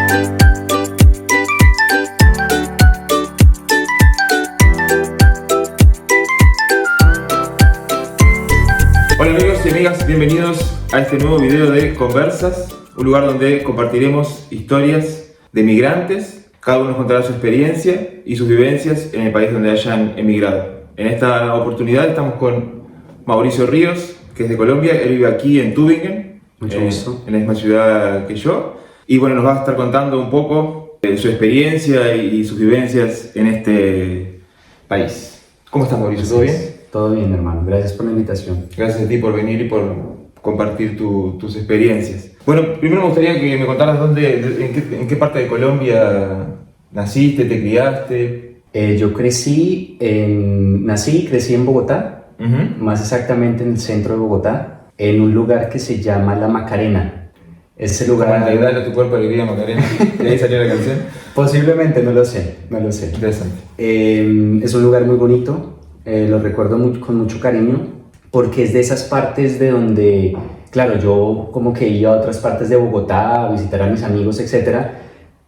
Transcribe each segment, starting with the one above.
Hola amigos y amigas, bienvenidos a este nuevo video de Conversas, un lugar donde compartiremos historias de migrantes. Cada uno nos contará su experiencia y sus vivencias en el país donde hayan emigrado. En esta oportunidad estamos con Mauricio Ríos, que es de Colombia. Él vive aquí en Tübingen, Mucho gusto. en la misma ciudad que yo. Y bueno, nos va a estar contando un poco de su experiencia y sus vivencias en este país. ¿Cómo estás, Mauricio? ¿Todo bien? Todo bien, hermano. Gracias por la invitación. Gracias a ti por venir y por compartir tus experiencias. Bueno, primero me gustaría que me contaras en qué parte de Colombia naciste, te criaste. Yo nací y crecí en Bogotá, más exactamente en el centro de Bogotá, en un lugar que se llama La Macarena. Ese lugar... Dale a tu cuerpo alegría, Macarena. ¿De ahí salió la canción? Posiblemente, no lo sé. Interesante. Es un lugar muy bonito, lo recuerdo con mucho cariño, porque es de esas partes de donde, claro, yo como que iba a otras partes de Bogotá a visitar a mis amigos, etcétera,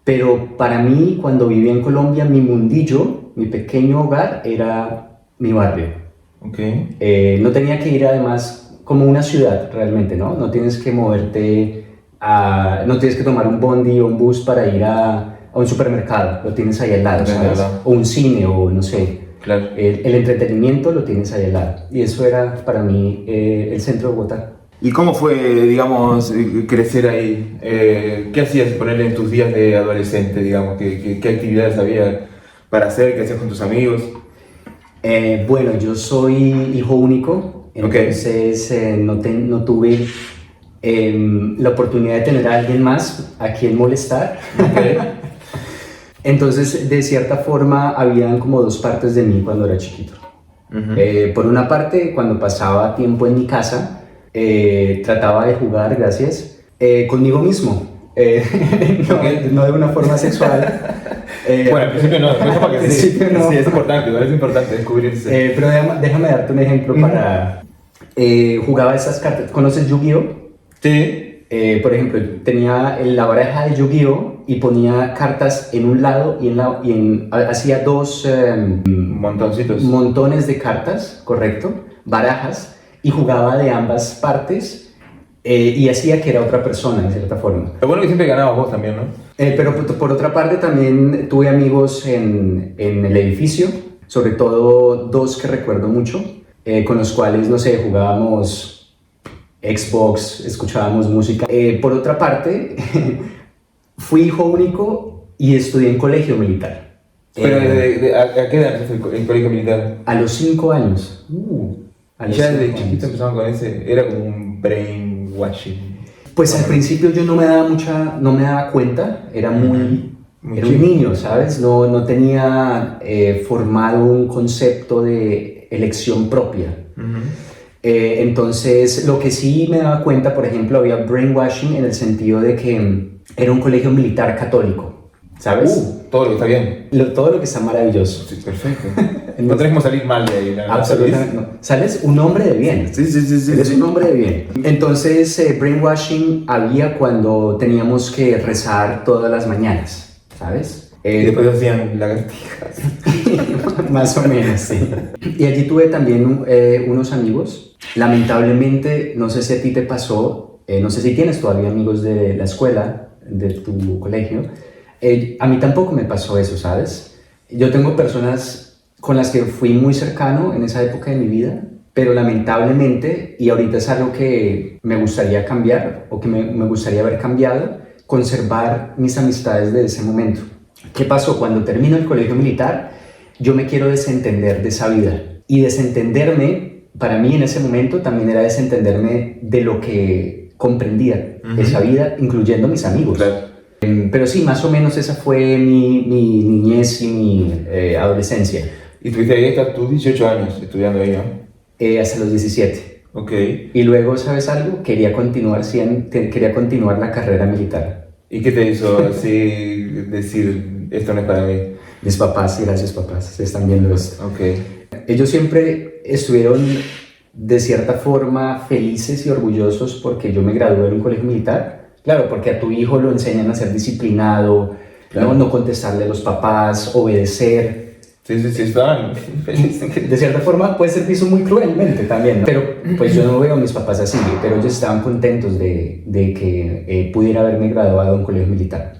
pero para mí, cuando vivía en Colombia, mi mundillo, mi pequeño hogar, era mi barrio. Okay. No tenía que ir además como una ciudad realmente, ¿no? No tienes que moverte, no tienes que tomar un bondi o un bus para ir a un supermercado, lo tienes ahí al lado, ¿sabes? O un cine o no sé. Claro. El entretenimiento lo tienes ahí al lado. Y eso era para mí el centro de Bogotá. ¿Y cómo fue, digamos, crecer ahí? ¿Qué hacías, ponerle en tus días de adolescente, digamos? ¿Qué actividades había para hacer? ¿Qué hacías con tus amigos? Bueno, yo soy hijo único, entonces no tuve la oportunidad de tener a alguien más a quien molestar. Okay. Entonces, de cierta forma, habían como dos partes de mí cuando era chiquito. Por una parte, cuando pasaba tiempo en mi casa, trataba de jugar, conmigo mismo. No de una forma sexual. Bueno, al principio no, para que sí, es importante descubrirse. Pero déjame darte un ejemplo para... jugaba esas cartas. ¿Conoces Yu-Gi-Oh? Sí. Por ejemplo, tenía la baraja de Yu-Gi-Oh y ponía cartas en un lado hacía dos montones de cartas, correcto, barajas, y jugaba de ambas partes y hacía que era otra persona de cierta forma. Lo bueno que siempre ganabas vos también, ¿no? Pero por otra parte también tuve amigos en el edificio, sobre todo dos que recuerdo mucho, con los cuales, no sé, jugábamos Xbox, escuchábamos música. Por otra parte, fui hijo único y estudié en colegio militar. ¿Pero a qué edad empezaste el colegio militar? A los 5 años. Ya desde chiquito empezaban con ese, era como un brainwashing. Pues al principio yo no me daba cuenta, era un niño, ¿sabes? No tenía formado un concepto de elección propia. Entonces, lo que sí me daba cuenta, por ejemplo, había brainwashing en el sentido de que era un colegio militar católico, ¿sabes? Todo lo que está bien. Todo lo que está maravilloso. Sí, perfecto. No tenemos que salir mal de ahí. Absolutamente no. Sales un hombre de bien. Sí. Eres un hombre de bien. Entonces, brainwashing había cuando teníamos que rezar todas las mañanas, ¿sabes? Y después hacían lagartijas. Más o menos, sí. Y allí tuve también unos amigos. Lamentablemente, no sé si a ti te pasó, no sé si tienes todavía amigos de la escuela, de tu colegio. A mí tampoco me pasó eso, ¿sabes? Yo tengo personas con las que fui muy cercano en esa época de mi vida, pero lamentablemente, y ahorita es algo que me gustaría cambiar, o que me gustaría haber cambiado, conservar mis amistades de ese momento. ¿Qué pasó? Cuando termino el colegio militar, yo me quiero desentender de esa vida. Y desentenderme, para mí en ese momento, también era desentenderme de lo que comprendía esa vida, incluyendo mis amigos. Claro. Pero sí, más o menos esa fue mi niñez y mi adolescencia. Y tuviste ahí hasta tus 18 años estudiando ahí, ¿no? Hasta los 17. Ok. Y luego, ¿sabes algo? Quería continuar la carrera militar. ¿Y qué te hizo así decir, esto no es para mí? Mis papás, sí, gracias papás, se están viendo esto. Ok. Ellos siempre estuvieron de cierta forma felices y orgullosos porque yo me gradué en un colegio militar, Claro, porque a tu hijo lo enseñan a ser disciplinado, Claro. no contestarle a los papás, obedecer. Sí, estaban felices. De cierta forma puede ser visto muy cruelmente también, ¿no? Pero pues yo no veo a mis papás así, pero ellos estaban contentos de que pudiera haberme graduado en un colegio militar.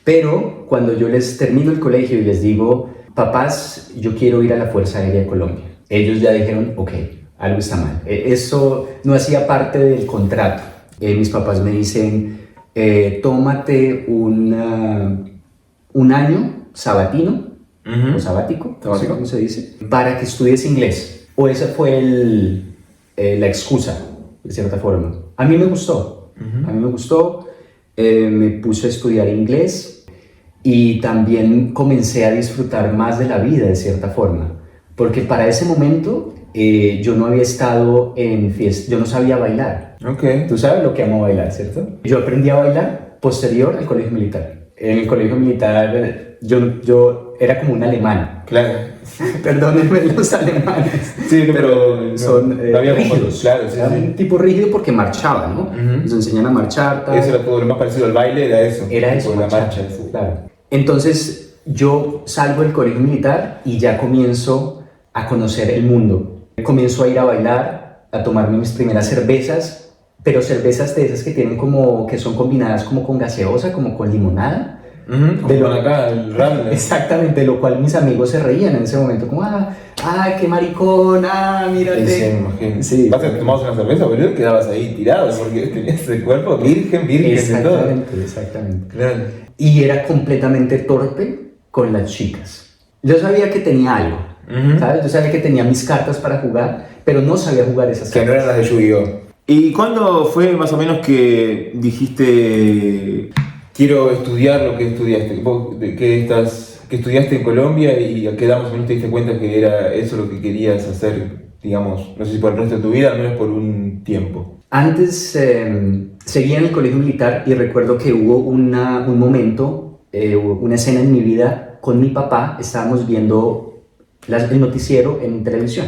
Pero cuando yo les termino el colegio y les digo, papás, yo quiero ir a la Fuerza Aérea de Colombia, ellos ya dijeron, ok, algo está mal. Eso no hacía parte del contrato. Mis papás me dicen, tómate un año sabatino, o sabático, no sé cómo se dice, para que estudies inglés. O esa fue la excusa, de cierta forma. A mí me gustó, me puse a estudiar inglés y también comencé a disfrutar más de la vida, de cierta forma. Porque para ese momento yo no había estado en fiesta, yo no sabía bailar. Ok. Tú sabes lo que amo bailar, ¿cierto? Yo aprendí a bailar posterior al colegio militar. En el colegio militar yo era como un alemán. Claro. Perdónenme los alemanes. Sí, pero son no había como- rígidos. claro, sí, Era sí. un tipo rígido porque marchaba, ¿no? Nos enseñan a marchar. Tal. Eso era todo lo más parecido al baile, era eso. Era eso, Tipo, la marchar, marcha. Sí. claro. Entonces yo salgo del colegio militar y ya comienzo a conocer el mundo. Comienzo a ir a bailar, a tomarme mis primeras cervezas, pero cervezas de esas que tienen que son combinadas como con gaseosa, como con limonada. Como De lo- acá, el Rambles. Exactamente, de lo cual mis amigos se reían en ese momento, como, qué maricón, mírate. Sí, me imagino. Sí. Vas a tomar una cerveza, boludo, quedabas ahí tirado porque tenías el cuerpo virgen de todo. Exactamente. Claro. Y era completamente torpe con las chicas. Yo sabía que tenía algo, ¿sabes? Yo sabía que tenía mis cartas para jugar, pero no sabía jugar esas Que no cartas. eran las de Yu-Gi-Oh! ¿Y cuándo fue más o menos que dijiste quiero estudiar lo que estudiaste? ¿Vos que estudiaste en Colombia y a qué edad más o menos te diste cuenta que era eso lo que querías hacer, digamos, no sé si por el resto de tu vida, al menos por un tiempo? Antes seguía en el colegio militar y recuerdo que hubo un momento, una escena en mi vida con mi papá. Estábamos viendo el noticiero en televisión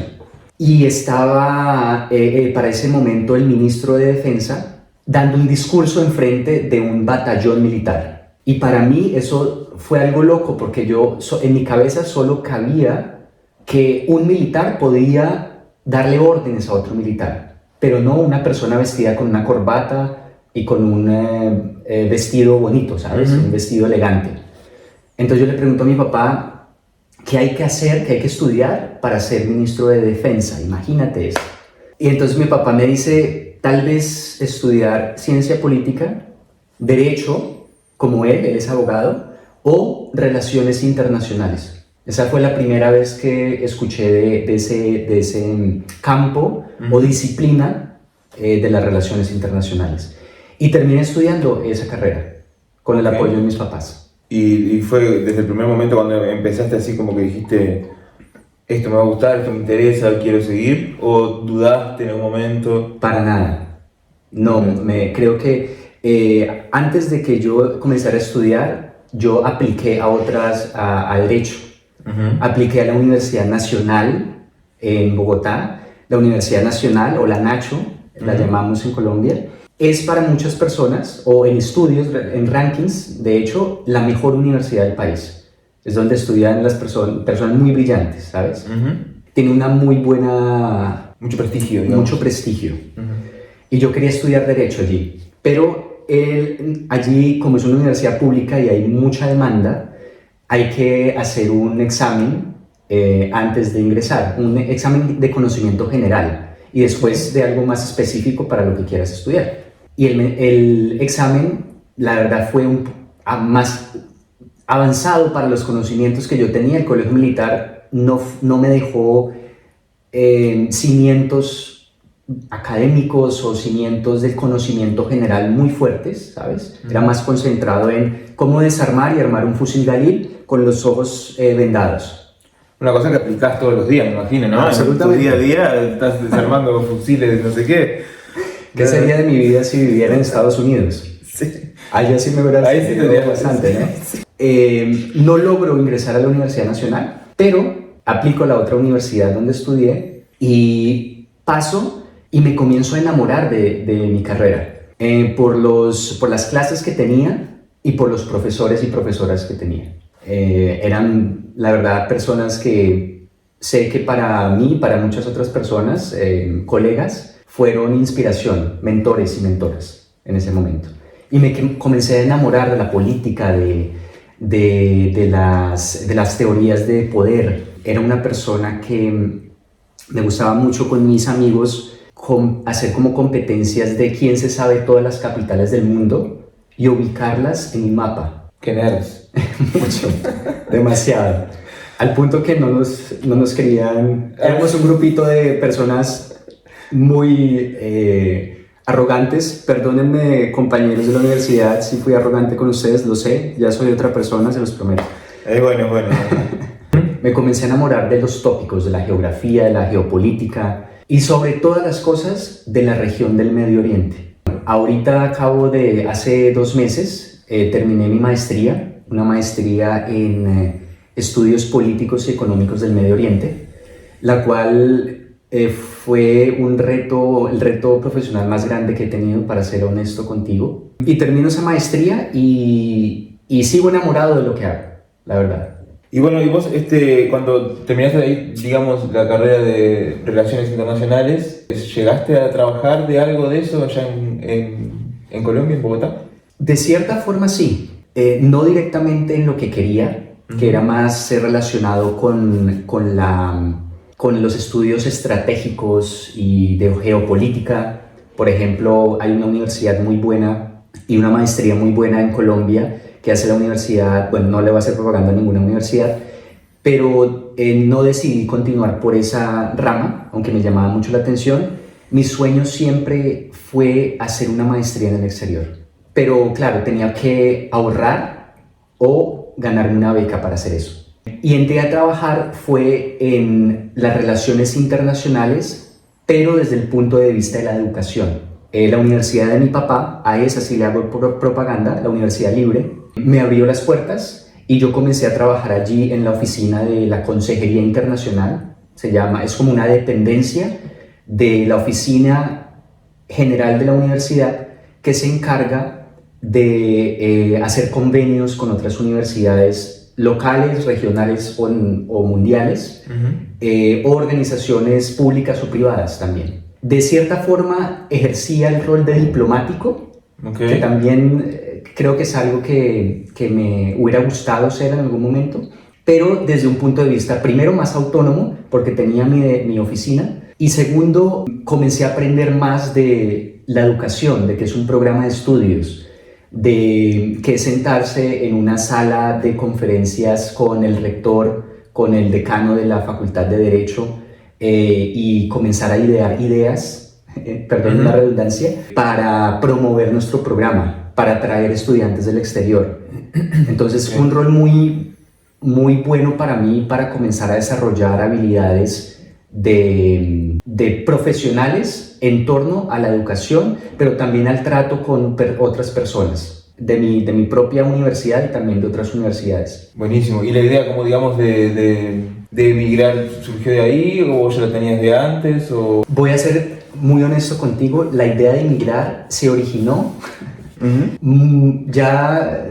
y estaba para ese momento el ministro de Defensa dando un discurso enfrente de un batallón militar. Y para mí eso fue algo loco porque en mi cabeza solo cabía que un militar podía darle órdenes a otro militar, pero no una persona vestida con una corbata y con un vestido bonito, ¿sabes? Un vestido elegante. Entonces yo le pregunto a mi papá, ¿qué hay que hacer, qué hay que estudiar para ser ministro de Defensa? Imagínate eso. Y entonces mi papá me dice, tal vez estudiar ciencia política, derecho, como él es abogado, o relaciones internacionales. Esa fue la primera vez que escuché de ese campo o disciplina de las relaciones internacionales. Y terminé estudiando esa carrera con el apoyo de mis papás. Y fue desde el primer momento cuando empezaste así como que dijiste esto me va a gustar, esto me interesa, quiero seguir, o dudaste en algún momento? Para nada. No, creo que antes de que yo comenzara a estudiar, yo apliqué a Derecho. Apliqué a la Universidad Nacional en Bogotá, la Universidad Nacional o la Nacho, la llamamos en Colombia. Es para muchas personas, o en estudios, en rankings, de hecho, la mejor universidad del país. Es donde estudian las personas muy brillantes, ¿sabes? Tiene una muy buena... Mucho prestigio, digamos. Mucho prestigio. Y yo quería estudiar Derecho allí. Pero allí, como es una universidad pública y hay mucha demanda, hay que hacer un examen antes de ingresar, un examen de conocimiento general y después de algo más específico para lo que quieras estudiar. Y el examen, la verdad, fue más avanzado para los conocimientos que yo tenía. El colegio militar no me dejó cimientos académicos o cimientos del conocimiento general muy fuertes, ¿sabes? Era más concentrado en cómo desarmar y armar un fusil Galil con los ojos vendados. Una cosa que aplicás todos los días, me imagino, ¿no? Absolutamente. En tu día a día estás desarmando fusiles de no sé qué. ¿Qué sería de mi vida si viviera en Estados Unidos? Sí. Allá sí me hubiera Ahí sí tendría bastante, ¿no? No logro ingresar a la Universidad Nacional, pero aplico a la otra universidad donde estudié y paso y me comienzo a enamorar de mi carrera. por las clases que tenía y por los profesores y profesoras que tenía. Eran, la verdad, personas que sé que para mí y para muchas otras personas, colegas, fueron inspiración, mentores y mentoras en ese momento. Y me comencé a enamorar de la política, de las teorías de poder. Era una persona que me gustaba mucho con mis amigos hacer como competencias de quién se sabe todas las capitales del mundo y ubicarlas en un mapa. Qué nerds. Mucho, demasiado. Al punto que no nos querían. Éramos un grupito de personas muy arrogantes. Perdónenme, compañeros de la universidad, si fui arrogante con ustedes, lo sé. Ya soy otra persona, se los prometo. Bueno. Me comencé a enamorar de los tópicos, de la geografía, de la geopolítica y sobre todas las cosas de la región del Medio Oriente. Ahorita hace 2 meses, terminé mi maestría, una maestría en estudios políticos y económicos del Medio Oriente, la cual fue el reto profesional más grande que he tenido, para ser honesto contigo. Y termino esa maestría y sigo enamorado de lo que hago, la verdad. Y bueno, y vos cuando terminaste ahí, digamos, la carrera de Relaciones Internacionales, ¿llegaste a trabajar de algo de eso allá en Colombia, en Bogotá? De cierta forma sí, no directamente en lo que quería, que era más relacionado con los estudios estratégicos y de geopolítica. Por ejemplo, hay una universidad muy buena y una maestría muy buena en Colombia que hace la universidad. Bueno, no le voy a hacer propaganda a ninguna universidad, pero no decidí continuar por esa rama, aunque me llamaba mucho la atención. Mi sueño siempre fue hacer una maestría en el exterior, pero claro, tenía que ahorrar o ganarme una beca para hacer eso. Y entré a trabajar fue en las relaciones internacionales, pero desde el punto de vista de la educación. La universidad de mi papá, a esa sí le hago propaganda, la Universidad Libre, me abrió las puertas y yo comencé a trabajar allí en la oficina de la Consejería Internacional. Es como una dependencia de la oficina general de la universidad que se encarga de hacer convenios con otras universidades locales, regionales o mundiales, o organizaciones públicas o privadas también. De cierta forma ejercía el rol de diplomático, que también creo que es algo que me hubiera gustado ser en algún momento, pero desde un punto de vista, primero, más autónomo, porque tenía mi oficina, y segundo, comencé a aprender más de la educación, de que es un programa de estudios, de que es sentarse en una sala de conferencias con el rector, con el decano de la Facultad de Derecho, y comenzar a idear ideas, perdón la redundancia, para promover nuestro programa, para atraer estudiantes del exterior. Entonces fue un rol muy, muy bueno para mí, para comenzar a desarrollar habilidades de profesionales en torno a la educación, pero también al trato con otras personas de mi propia universidad y también de otras universidades. Buenísimo. ¿Y la idea, como digamos, de emigrar surgió de ahí, o ya la tenías de antes? O... Voy a ser muy honesto contigo, la idea de emigrar se originó ya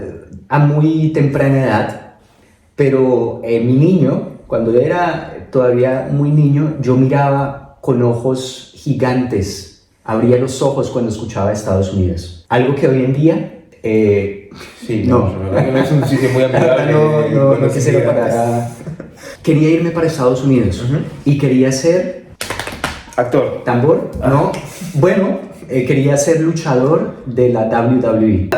a muy temprana edad, pero mi niño, cuando yo era todavía muy niño, yo miraba con ojos gigantes, abría los ojos cuando escuchaba Estados Unidos. Algo que hoy en día... sí, no, la verdad que no es un sitio muy amigable. no quisiera parar. Quería irme para Estados Unidos y quería ser... ¿Actor? ¿Tambor? No. Bueno, quería ser luchador de la WWE.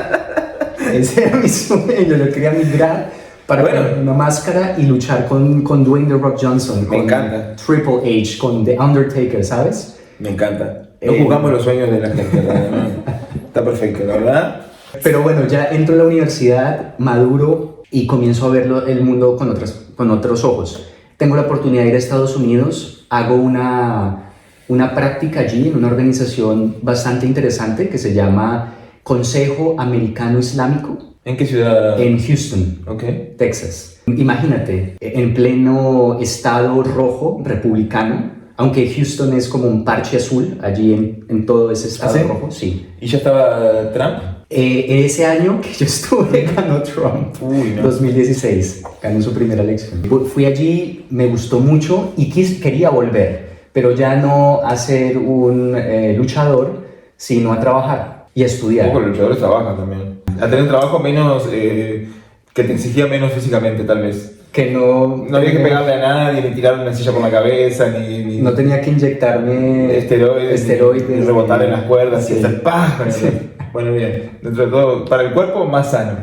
Ese era mi sueño, yo quería migrar para poner una máscara y luchar con Dwayne The Rock Johnson, Me con encanta. Triple H, con The Undertaker, ¿sabes? Me encanta. No juzgamos los sueños de la gente, ¿verdad? Está perfecto, la verdad. Pero bueno, ya entro a la universidad, maduro y comienzo a ver el mundo con otros ojos. Tengo la oportunidad de ir a Estados Unidos, hago una práctica allí en una organización bastante interesante que se llama Consejo Americano Islámico. ¿En qué ciudad? En Houston, Texas. Imagínate, en pleno estado rojo republicano, Aunque Houston es como un parche azul, allí en todo ese estado ¿Sí? rojo, sí. ¿Y ya estaba Trump? En ese año que yo estuve ganó Trump, Uy, no. 2016, ganó su primera elección. Fui allí, me gustó mucho y quería volver, pero ya no a ser un luchador, sino a trabajar y a estudiar. Un poco los luchadores trabajan también. A tener un trabajo menos, que te exigía menos físicamente, tal vez. Que no... No había que pegarle a nadie, ni tirarle una silla por la cabeza, ni No tenía que inyectarme esteroides, ni rebotar en las cuerdas Sí. y hacer ¡pah! Bueno, bien. Dentro de todo, para el cuerpo, más sano.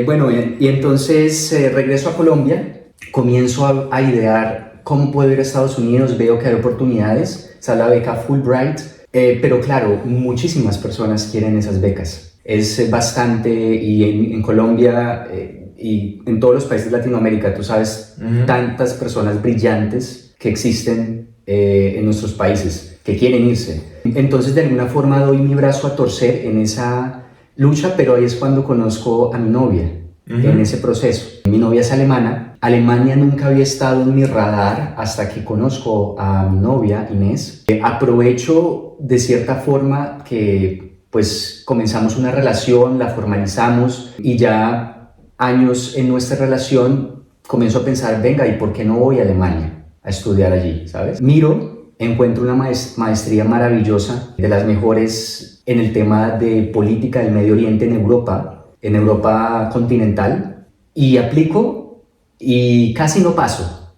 Bueno, y entonces regreso a Colombia, comienzo a idear cómo puedo ir a Estados Unidos, veo que hay oportunidades, sale la beca Fulbright, pero claro, muchísimas personas quieren esas becas. Es bastante, y en Colombia y en todos los países de Latinoamérica, tú sabes, tantas personas brillantes que existen en nuestros países, que quieren irse. Entonces, de alguna forma, doy mi brazo a torcer en esa lucha, pero ahí es cuando conozco a mi novia, en ese proceso. Mi novia es alemana. Alemania nunca había estado en mi radar hasta que conozco a mi novia, Inés. Aprovecho de cierta forma que pues comenzamos una relación, la formalizamos y ya años en nuestra relación comienzo a pensar, venga, ¿y por qué no voy a Alemania a estudiar allí? ¿Sabes? Miro, encuentro una maestría maravillosa, de las mejores en el tema de política del Medio Oriente en Europa continental, y aplico y casi no paso,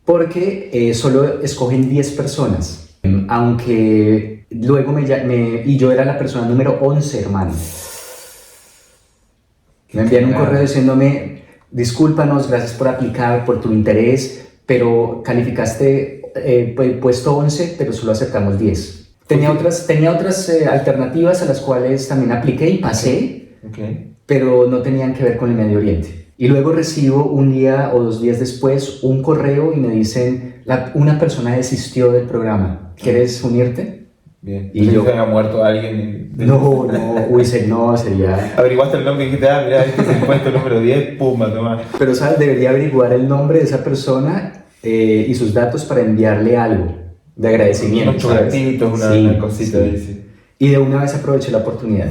porque solo escogen 10 personas, aunque luego y yo era la persona número 11, hermano. Me envían un correo diciéndome, discúlpanos, gracias por aplicar, por tu interés, pero calificaste puesto 11, pero solo aceptamos 10. Tenía otras alternativas a las cuales también apliqué y pasé, pero no tenían que ver con el Medio Oriente. Y luego recibo un día o 2 días después un correo y me dicen, una persona desistió del programa, ¿quieres unirte? Bien. Y yo... ¿Se había muerto alguien? No, sería... Averiguaste el nombre y dijiste, mirá, este es el puesto número 10, pumba, toma. Pero, ¿sabes? Debería averiguar el nombre de esa persona y sus datos para enviarle algo de agradecimiento. Unos chocolatitos, una cosita. Sí. Y de una vez aproveché la oportunidad.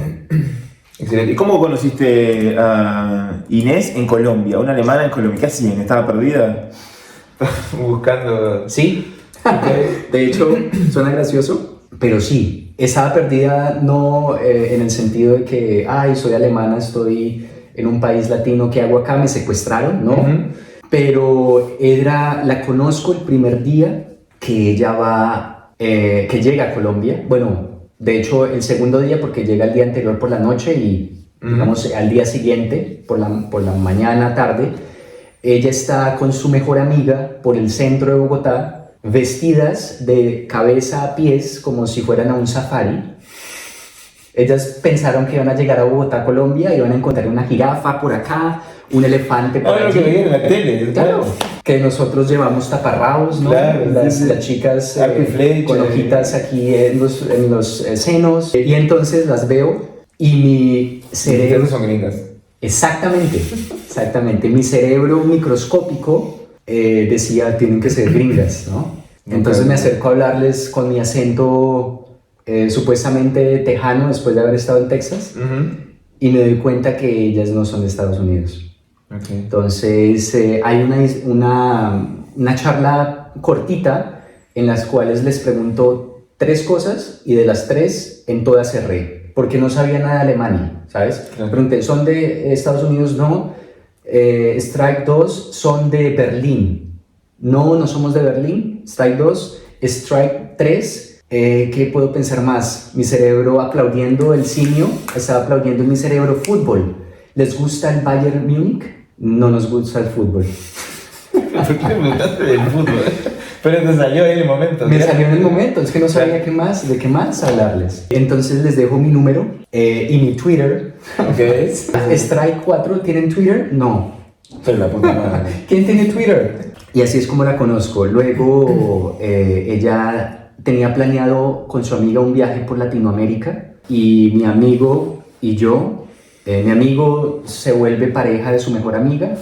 Excelente. ¿Y cómo conociste a Inés en Colombia? Una alemana en Colombia. ¿Qué hacían? ¿Estaba perdida? Buscando... Sí. De hecho, suena gracioso, pero sí. Estaba perdida no en el sentido de que, soy alemana, estoy en un país latino, ¿qué hago acá? Me secuestraron, ¿no? Pero la conozco el primer día que ella que llega a Colombia. Bueno, de hecho, el segundo día, porque llega el día anterior por la noche y, digamos, al día siguiente, por la mañana, tarde, ella está con su mejor amiga por el centro de Bogotá, vestidas de cabeza a pies como si fueran a un safari. Ellas pensaron que iban a llegar a Bogotá, Colombia, y iban a encontrar una jirafa por acá, un elefante por allí. Lo que veían en la tele. Claro, que nosotros llevamos taparrabos, ¿no? Claro, las chicas flecha, con hojitas aquí en los senos. Y entonces las veo y mi cerebro... son gringas. Exactamente. Mi cerebro microscópico decía, tienen que ser gringas, ¿no? Entonces me acerco a hablarles con mi acento supuestamente tejano después de haber estado en Texas, y me doy cuenta que ellas no son de Estados Unidos. Entonces hay una charla cortita en las cuales les pregunto 3 cosas y de las 3 en todas cerré, porque no sabía nada de Alemania, ¿sabes? Pregunté, ¿son de Estados Unidos? No. Strike 2, ¿son de Berlín? No somos de Berlín. Strike 2. Strike 3, ¿qué puedo pensar más? Mi cerebro aplaudiendo, el simio estaba aplaudiendo en mi cerebro. Fútbol. ¿Les gusta el Bayern Múnich? No nos gusta el fútbol. ¿Por qué te preguntaste del fútbol? Pero te salió en el momento. Me salió en el momento, es que no sabía de qué más hablarles. Entonces les dejo mi número y mi Twitter. Strike 4, ¿tienen Twitter? No. Pero la puta madre. ¿Quién tiene Twitter? Y así es como la conozco. Luego ella tenía planeado con su amiga un viaje por Latinoamérica, y mi amigo y yo, mi amigo se vuelve pareja de su mejor amiga,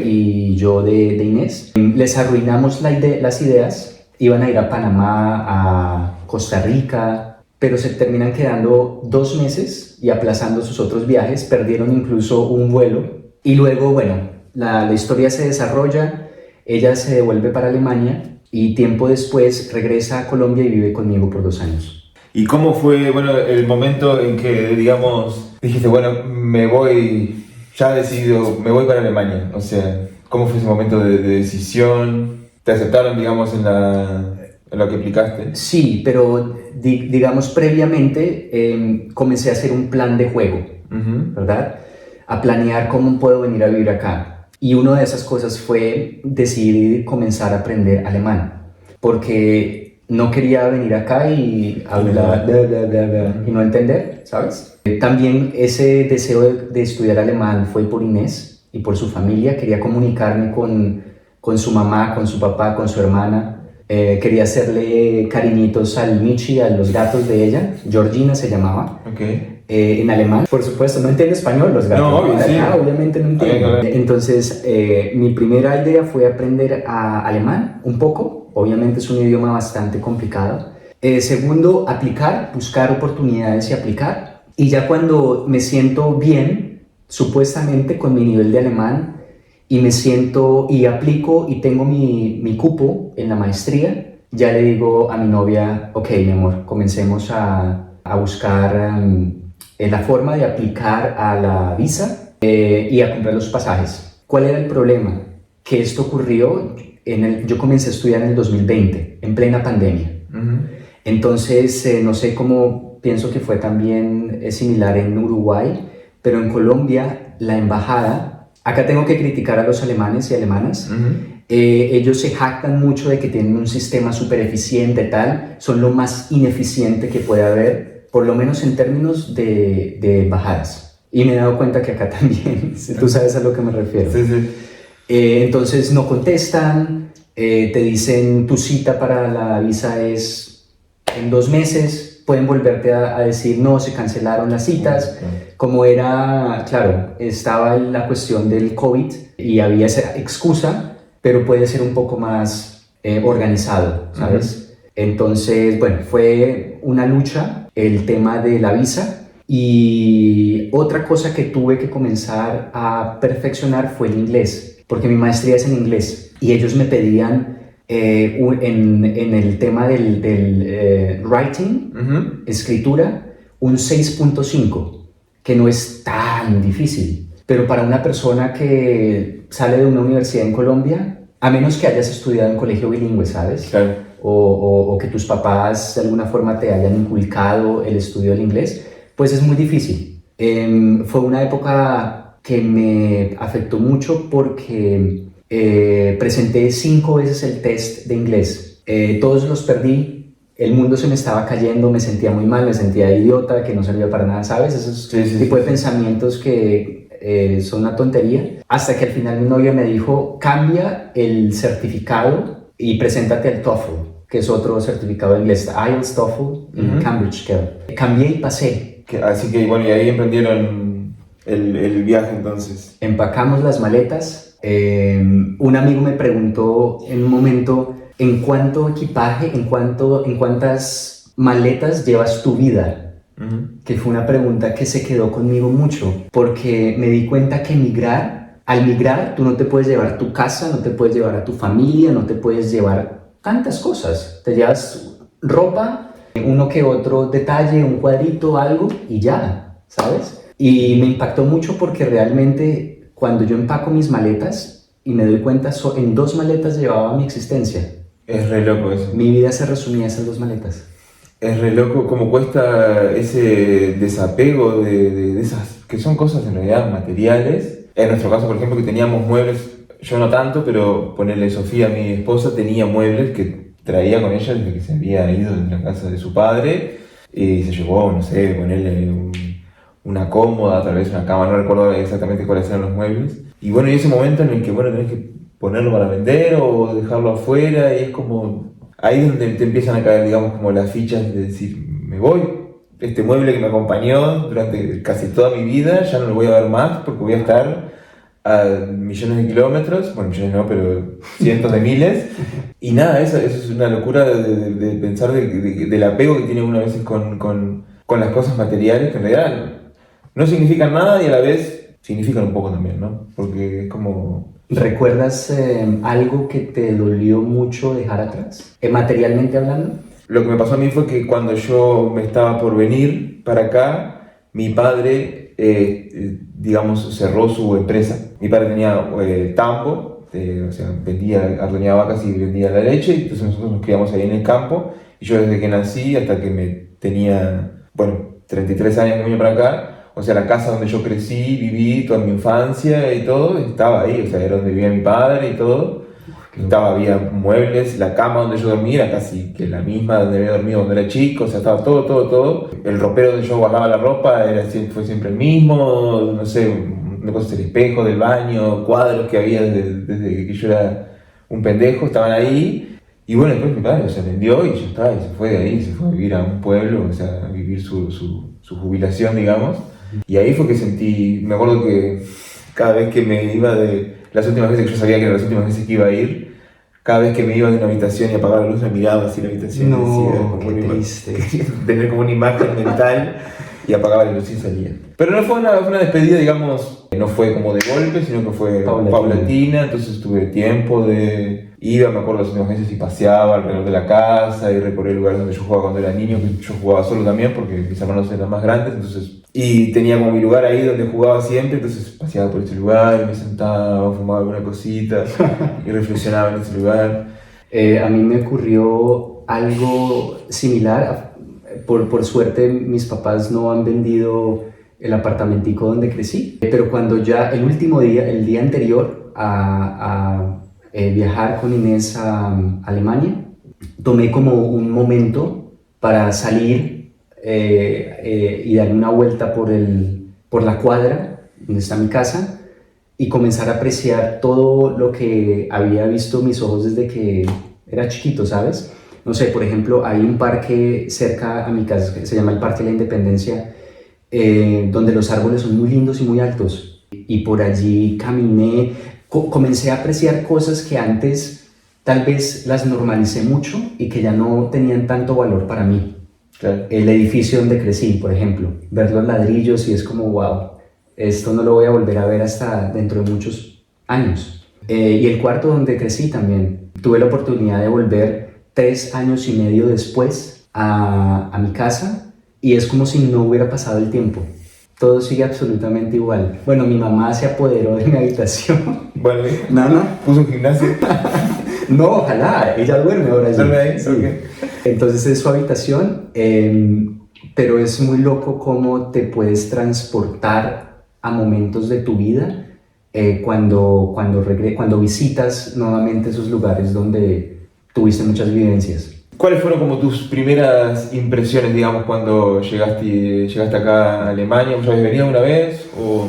y yo de Inés. Les arruinamos las ideas iban a ir a Panamá, a Costa Rica, pero se terminan quedando 2 meses y aplazando sus otros viajes, perdieron incluso un vuelo y luego, bueno, la historia se desarrolla, ella se devuelve para Alemania y tiempo después regresa a Colombia y vive conmigo por 2 años. ¿Y cómo fue, bueno, el momento en que, digamos, dijiste, bueno, me voy, ya he decidido, me voy para Alemania? O sea, ¿cómo fue ese momento de decisión? ¿Te aceptaron, digamos, en lo que aplicaste? Sí, pero digamos previamente comencé a hacer un plan de juego, ¿verdad? A planear cómo puedo venir a vivir acá. Y una de esas cosas fue decidir comenzar a aprender alemán, porque no quería venir acá y hablar y no entender, ¿sabes? También ese deseo de estudiar alemán fue por Inés y por su familia. Quería comunicarme con su mamá, con su papá, con su hermana. Quería hacerle cariñitos al Michi, a los gatos de ella. Georgina se llamaba. Okay. En alemán, por supuesto, no entiende español los gatos. No, obvio, sí. Obviamente no entiende. Entonces, mi primera idea fue aprender alemán un poco. Obviamente es un idioma bastante complicado. Segundo, aplicar, buscar oportunidades y aplicar. Y ya cuando me siento bien, supuestamente con mi nivel de alemán, y me siento y aplico y tengo mi cupo en la maestría, ya le digo a mi novia, ok, mi amor, comencemos a buscar la forma de aplicar a la visa y a comprar los pasajes. ¿Cuál era el problema? Que esto ocurrió, yo comencé a estudiar en el 2020, en plena pandemia. Entonces, no sé cómo, pienso que fue también similar en Uruguay, pero en Colombia, la embajada, acá tengo que criticar a los alemanes y alemanas, ellos se jactan mucho de que tienen un sistema súper eficiente, tal, son lo más ineficiente que puede haber, por lo menos en términos de embajadas. Y me he dado cuenta que acá también, tú sabes a lo que me refiero. Sí, sí. Entonces no contestan, te dicen tu cita para la visa es en 2 meses, pueden volverte a decir no, se cancelaron las citas. Como era, claro, estaba la cuestión del COVID y había esa excusa, pero puede ser un poco más organizado, ¿sabes? Entonces, bueno, fue una lucha el tema de la visa. Y otra cosa que tuve que comenzar a perfeccionar fue el inglés, porque mi maestría es en inglés y ellos me pedían en el tema del writing, escritura, un 6.5, que no es tan difícil, pero para una persona que sale de una universidad en Colombia, a menos que hayas estudiado en colegio bilingüe, ¿sabes? Claro. O que tus papás de alguna forma te hayan inculcado el estudio del inglés, pues es muy difícil. Fue una época que me afectó mucho porque presenté 5 veces el test de inglés. Todos los perdí, el mundo se me estaba cayendo, me sentía muy mal, me sentía idiota, que no servía para nada, ¿sabes? Esos tipo de pensamientos que son una tontería. Hasta que al final mi novia me dijo, cambia el certificado y preséntate al TOEFL, que es otro certificado de inglés, IELTS, TOEFL y Cambridge Scale. Cambié y pasé. Así que bueno, y ahí emprendieron el viaje entonces. Empacamos las maletas. Un amigo me preguntó en un momento, ¿en cuánto equipaje, en cuántas maletas llevas tu vida? Que fue una pregunta que se quedó conmigo mucho, porque me di cuenta que al migrar tú no te puedes llevar tu casa, no te puedes llevar a tu familia, no te puedes llevar tantas cosas. Te llevas ropa, uno que otro detalle, un cuadrito, algo y ya, ¿sabes? Y me impactó mucho porque realmente cuando yo empaco mis maletas y me doy cuenta, en 2 maletas llevaba mi existencia. Es re loco eso. Mi vida se resumía a esas 2 maletas. Es re loco cómo cuesta ese desapego de esas, que son cosas en realidad materiales. En nuestro caso, por ejemplo, que teníamos muebles, yo no tanto, pero ponerle Sofía, mi esposa, tenía muebles que traía con ella desde que se había ido de la casa de su padre y se llevó, no sé, ponerle una cómoda, tal vez una cama, no recuerdo exactamente cuáles eran los muebles. Y bueno, y ese momento en el que, bueno, tenés que ponerlo para vender o dejarlo afuera y es como... Ahí es donde te empiezan a caer, digamos, como las fichas de decir, me voy, este mueble que me acompañó durante casi toda mi vida, ya no lo voy a ver más porque voy a estar a millones de kilómetros, bueno, millones no, pero cientos de miles, y nada, eso es una locura de pensar del apego que tiene uno a veces con las cosas materiales, que en realidad no significan nada y a la vez significan un poco también, ¿no? Porque es como... ¿Recuerdas algo que te dolió mucho dejar atrás? Materialmente hablando. Lo que me pasó a mí fue que cuando yo me estaba por venir para acá, mi padre, digamos, cerró su empresa. Mi padre tenía campo, o sea, ordeñaba vacas y vendía la leche, y entonces nosotros nos criamos ahí en el campo, y yo desde que nací hasta que me tenía, bueno, 33 años que vine para acá, o sea, la casa donde yo crecí, viví toda mi infancia y todo, estaba ahí, o sea, era donde vivía mi padre y todo. Había muebles, la cama donde yo dormía era casi que la misma donde había dormido cuando era chico, o sea, estaba todo. El ropero donde yo guardaba la ropa fue siempre el mismo, no sé, una cosa, el espejo del baño, cuadros que había desde que yo era un pendejo, estaban ahí. Y bueno, después mi padre se vendió y ya está, y se fue de ahí, se fue a vivir a un pueblo, o sea, a vivir su jubilación, digamos. Y ahí fue que sentí, me acuerdo que cada vez que me iba las últimas veces que yo sabía que eran las últimas veces que iba a ir, cada vez que me iba de una habitación y apagaba la luz, me miraba así la habitación. No, y decía, qué triste. Tener como una imagen mental y apagaba la luz y salía. Pero no fue una despedida, digamos, no fue como de golpe, sino que fue paulatina. Entonces tuve tiempo iba, me acuerdo, las últimas veces y paseaba alrededor de la casa y recorría lugares donde yo jugaba cuando era niño, que yo jugaba solo también porque mis hermanos eran más grandes, entonces, y tenía como mi lugar ahí donde jugaba siempre, entonces paseaba por ese lugar y me sentaba, fumaba alguna cosita y reflexionaba en ese lugar. A mí me ocurrió algo similar. Por suerte mis papás no han vendido el apartamentico donde crecí, pero cuando ya el último día, el día anterior a viajar con Inés a Alemania, tomé como un momento para salir y dar una vuelta por la cuadra donde está mi casa y comenzar a apreciar todo lo que había visto mis ojos desde que era chiquito, ¿sabes? No sé, por ejemplo, hay un parque cerca a mi casa que se llama el Parque de la Independencia, donde los árboles son muy lindos y muy altos. Y por allí caminé, comencé a apreciar cosas que antes tal vez las normalicé mucho y que ya no tenían tanto valor para mí. Claro. El edificio donde crecí, por ejemplo, ver los ladrillos y es como, wow, esto no lo voy a volver a ver hasta dentro de muchos años. Y el cuarto donde crecí también. Tuve la oportunidad de volver 3 años y medio después a mi casa y es como si no hubiera pasado el tiempo. Todo sigue absolutamente igual. Bueno, mi mamá se apoderó de mi habitación. Bueno, ¿No? puso un gimnasio. No, ojalá, ella duerme ahora. ¿Duerme ahí? Sí. Okay. Entonces es su habitación, pero es muy loco cómo te puedes transportar a momentos de tu vida cuando visitas nuevamente esos lugares donde tuviste muchas vivencias. ¿Cuáles fueron como tus primeras impresiones, digamos, cuando llegaste acá a Alemania? ¿Ya habías venido una vez? ¿O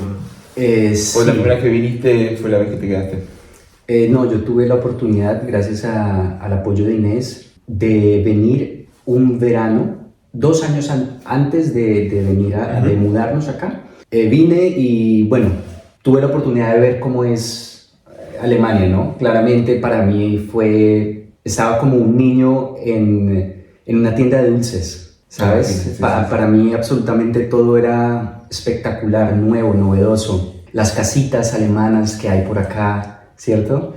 Sí. la primera vez que viniste fue la vez que te quedaste? No, yo tuve la oportunidad, gracias al apoyo de Inés, de venir un verano, 2 años antes de venir de mudarnos acá. Vine y, bueno, tuve la oportunidad de ver cómo es Alemania, ¿no? Claramente para mí estaba como un niño en una tienda de dulces, ¿sabes? Sí. Para mí absolutamente todo era espectacular, nuevo, novedoso. Las casitas alemanas que hay por acá, ¿cierto?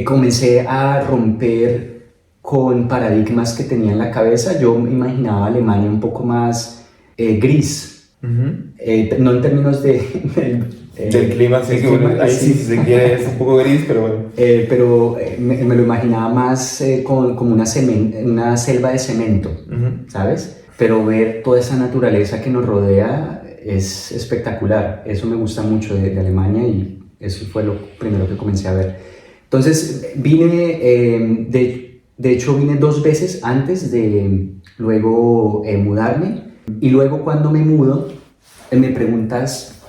Comencé a romper con paradigmas que tenía en la cabeza. Yo me imaginaba Alemania un poco más gris, no en términos del clima, sí, que bueno, ahí sí, si se quiere, es un poco gris, pero bueno. Pero me lo imaginaba más como una selva de cemento, ¿sabes? Pero ver toda esa naturaleza que nos rodea es espectacular. Eso me gusta mucho de Alemania y eso fue lo primero que comencé a ver. Entonces vine, de hecho vine 2 veces antes de luego mudarme, y luego cuando me mudo me preguntas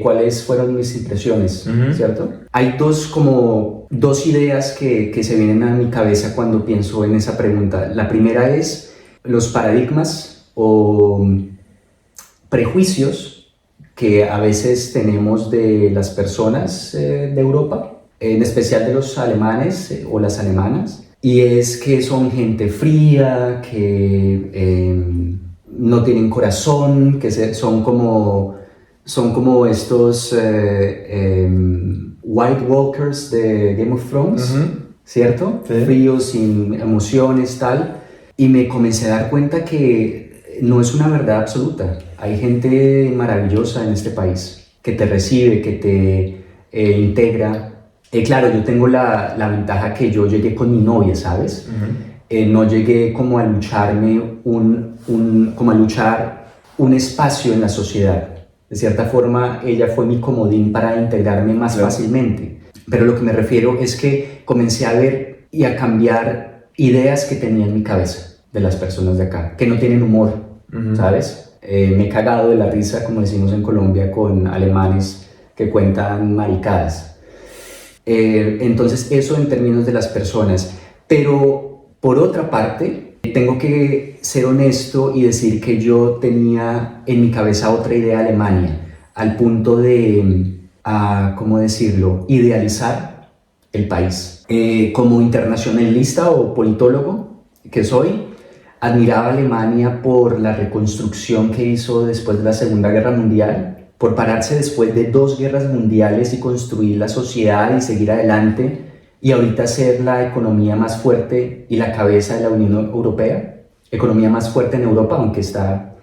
cuáles fueron mis impresiones, ¿cierto? Hay dos ideas que se vienen a mi cabeza cuando pienso en esa pregunta. La primera es los paradigmas o prejuicios que a veces tenemos de las personas de Europa, en especial de los alemanes o las alemanas, y es que son gente fría, que no tienen corazón, que son como estos White Walkers de Game of Thrones, ¿cierto? Sí. Fríos, sin emociones, tal. Y me comencé a dar cuenta que no es una verdad absoluta. Hay gente maravillosa en este país que te recibe, que te integra. Claro, yo tengo la ventaja que yo llegué con mi novia, ¿sabes? No llegué como a lucharme como a luchar un espacio en la sociedad. De cierta forma, ella fue mi comodín para integrarme más fácilmente. Pero lo que me refiero es que comencé a ver y a cambiar ideas que tenía en mi cabeza de las personas de acá, que no tienen humor, ¿sabes? Me he cagado de la risa, como decimos en Colombia, con alemanes que cuentan maricadas. Entonces, eso en términos de las personas. Pero, por otra parte, tengo que ser honesto y decir que yo tenía en mi cabeza otra idea de Alemania, al punto de, ¿cómo decirlo?, idealizar el país. Como internacionalista o politólogo que soy, admiraba a Alemania por la reconstrucción que hizo después de la Segunda Guerra Mundial, por pararse después de 2 guerras mundiales y construir la sociedad y seguir adelante, y ahorita ser la economía más fuerte y la cabeza de la Unión Europea, economía más fuerte en Europa, aunque está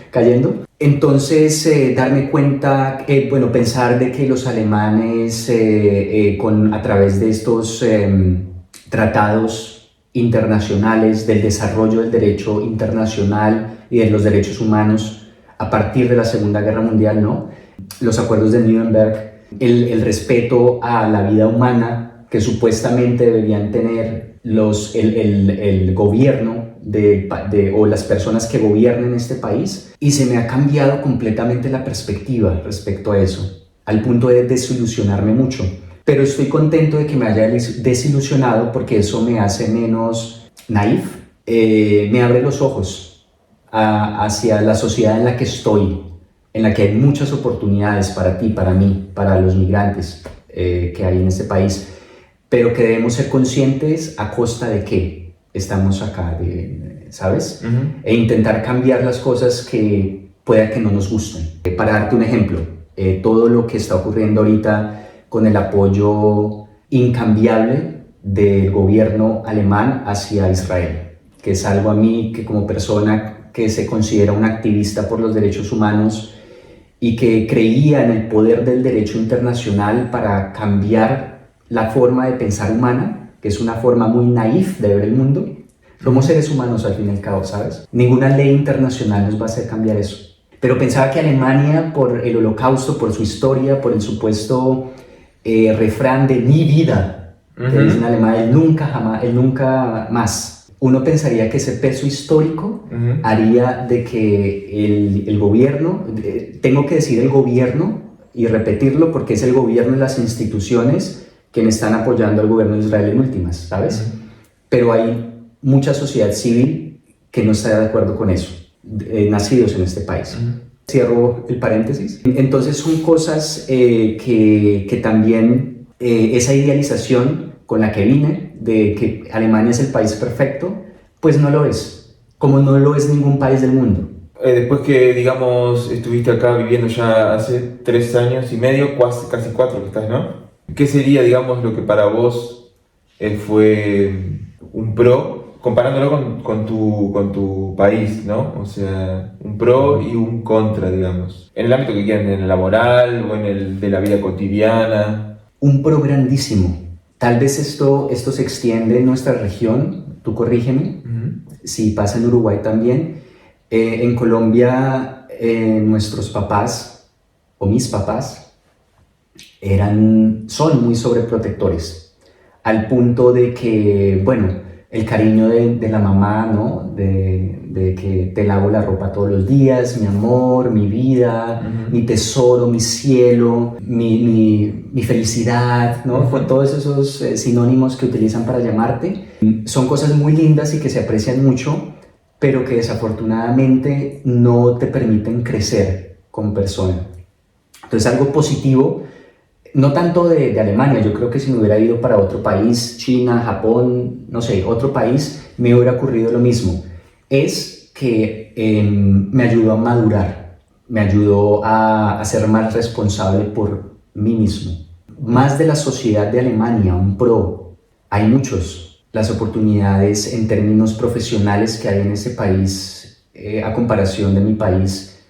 cayendo. Entonces, darme cuenta, pensar de que los alemanes, a través de estos tratados internacionales del desarrollo del derecho internacional y de los derechos humanos a partir de la Segunda Guerra Mundial, ¿no? Los acuerdos de Nuremberg, el respeto a la vida humana que supuestamente deberían tener el gobierno o las personas que gobiernan este país, y se me ha cambiado completamente la perspectiva respecto a eso, al punto de desilusionarme mucho. Pero estoy contento de que me haya desilusionado, porque eso me hace menos naif, me abre los ojos hacia la sociedad en la que estoy, en la que hay muchas oportunidades para ti, para mí, para los migrantes que hay en este país, pero que debemos ser conscientes a costa de que estamos acá, ¿sabes? E intentar cambiar las cosas que pueda que no nos gusten. Para darte un ejemplo, todo lo que está ocurriendo ahorita con el apoyo incambiable del gobierno alemán hacia Israel, que es algo a mí que, como persona que se considera un activista por los derechos humanos y que creía en el poder del derecho internacional para cambiar la forma de pensar humana, que es una forma muy naif de ver el mundo. Somos seres humanos al fin y al cabo, ¿sabes? Ninguna ley internacional nos va a hacer cambiar eso. Pero pensaba que Alemania, por el Holocausto, por su historia, por el supuesto refrán de mi vida, que dice en alemán, el nunca jamás, el nunca más, uno pensaría que ese peso histórico haría de que el gobierno, tengo que decir el gobierno y repetirlo porque es el gobierno y las instituciones quienes están apoyando al gobierno de Israel en últimas, ¿sabes? Pero hay mucha sociedad civil que no está de acuerdo con eso, nacidos en este país. Cierro el paréntesis. Entonces son cosas que también esa idealización con la que vine, de que Alemania es el país perfecto, pues no lo es, como no lo es ningún país del mundo. Después que, digamos, estuviste acá viviendo ya hace 3 años y medio, casi 4 que estás, ¿no? ¿Qué sería, digamos, lo que para vos fue un pro, comparándolo con tu país, ¿no? O sea, un pro y un contra, digamos. En el ámbito que quieran, en el laboral o en el de la vida cotidiana. Un pro grandísimo. Tal vez esto se extiende en nuestra región, tú corrígeme, si pasa en Uruguay también. En Colombia, nuestros papás, o mis papás, son muy sobreprotectores, al punto de que, el cariño de la mamá, ¿no? De que te lavo la ropa todos los días, mi amor, mi vida, mi tesoro, mi cielo, mi felicidad, ¿no? Todos esos sinónimos que utilizan para llamarte, son cosas muy lindas y que se aprecian mucho, pero que desafortunadamente no te permiten crecer como persona. Entonces algo positivo, no tanto de Alemania, yo creo que si me hubiera ido para otro país, China, Japón, no sé, otro país, me hubiera ocurrido lo mismo. Es que me ayudó a madurar, me ayudó a ser más responsable por mí mismo. Más de la sociedad de Alemania, un pro, hay muchos. Las oportunidades en términos profesionales que hay en ese país, a comparación de mi país,